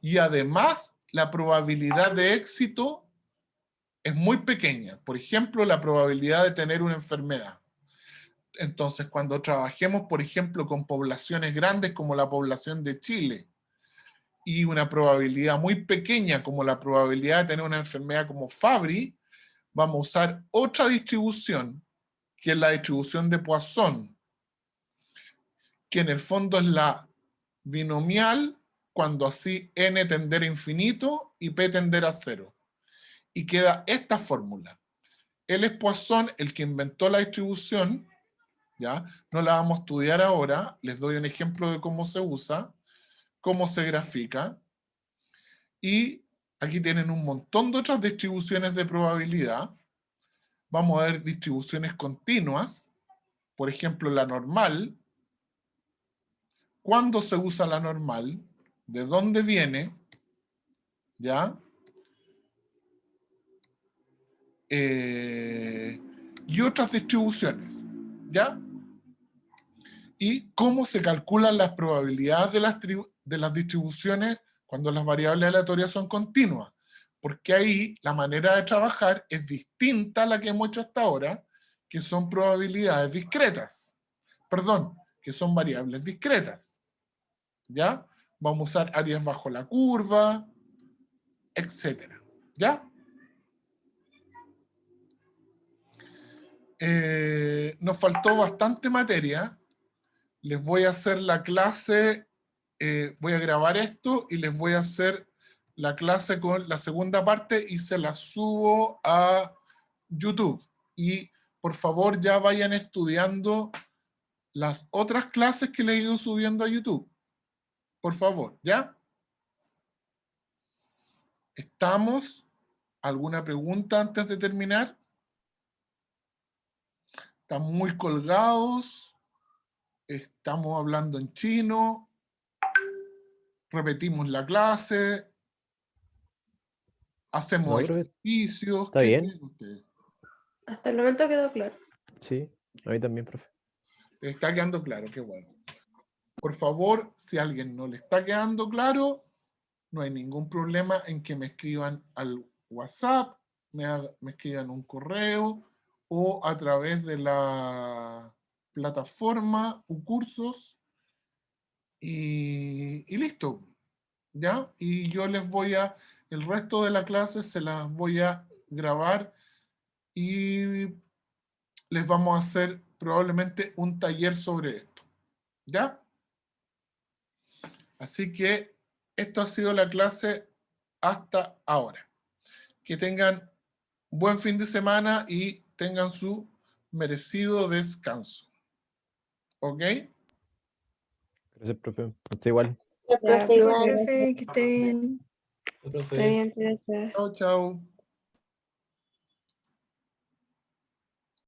B: y además la probabilidad de éxito es muy pequeña. Por ejemplo, la probabilidad de tener una enfermedad. Entonces, cuando trabajemos, por ejemplo, con poblaciones grandes como la población de Chile, y una probabilidad muy pequeña como la probabilidad de tener una enfermedad como Fabry, vamos a usar otra distribución, que es la distribución de Poisson, que en el fondo es la binomial cuando así n tender a infinito y p tender a 0. Y queda esta fórmula. Él es Poisson, el que inventó la distribución, ¿ya? No la vamos a estudiar ahora, les doy un ejemplo de cómo se usa, cómo se grafica, y aquí tienen un montón de otras distribuciones de probabilidad. Vamos a ver distribuciones continuas, por ejemplo la normal. ¿Cuándo se usa la normal? ¿De dónde viene? ¿Ya? Y otras distribuciones, ¿ya? Y cómo se calculan las probabilidades de las distribuciones cuando las variables aleatorias son continuas, porque ahí la manera de trabajar es distinta a la que hemos hecho hasta ahora, que son probabilidades discretas, perdón, que son variables discretas, ¿ya? Vamos a usar áreas bajo la curva, etcétera, ¿ya? Nos faltó bastante materia. Les voy a hacer la clase, voy a grabar esto y les voy a hacer la clase con la segunda parte y se la subo a YouTube. Y por favor ya vayan estudiando las otras clases que le he ido subiendo a YouTube. Por favor, ¿ya? ¿Estamos? ¿Alguna pregunta antes de terminar? ¿Están muy colgados? ¿Estamos hablando en chino? ¿Repetimos la clase? ¿Hacemos
C: No, profe,
B: ejercicios?
C: está
B: ¿Qué
C: bien.
B: creen ustedes?
F: Hasta el momento quedó claro.
C: Sí, a mí también, profe.
B: Está quedando claro, qué bueno. Por favor, si a alguien no le está quedando claro, no hay ningún problema en que me escriban al WhatsApp, me escriban un correo o a través de la plataforma Ucursos y listo, ¿ya? Y yo les voy a, el resto de la clase se las voy a grabar y les vamos a hacer probablemente un taller sobre esto, ¿ya? Así que esto ha sido la clase hasta ahora. Que tengan buen fin de semana y tengan su merecido descanso. ¿Ok?
C: Gracias, profe. Está igual.
G: Ya, profe,
F: Ya,
G: igual.
F: profe, que esté bien. Esté bien, gracias.
B: Chao, chao.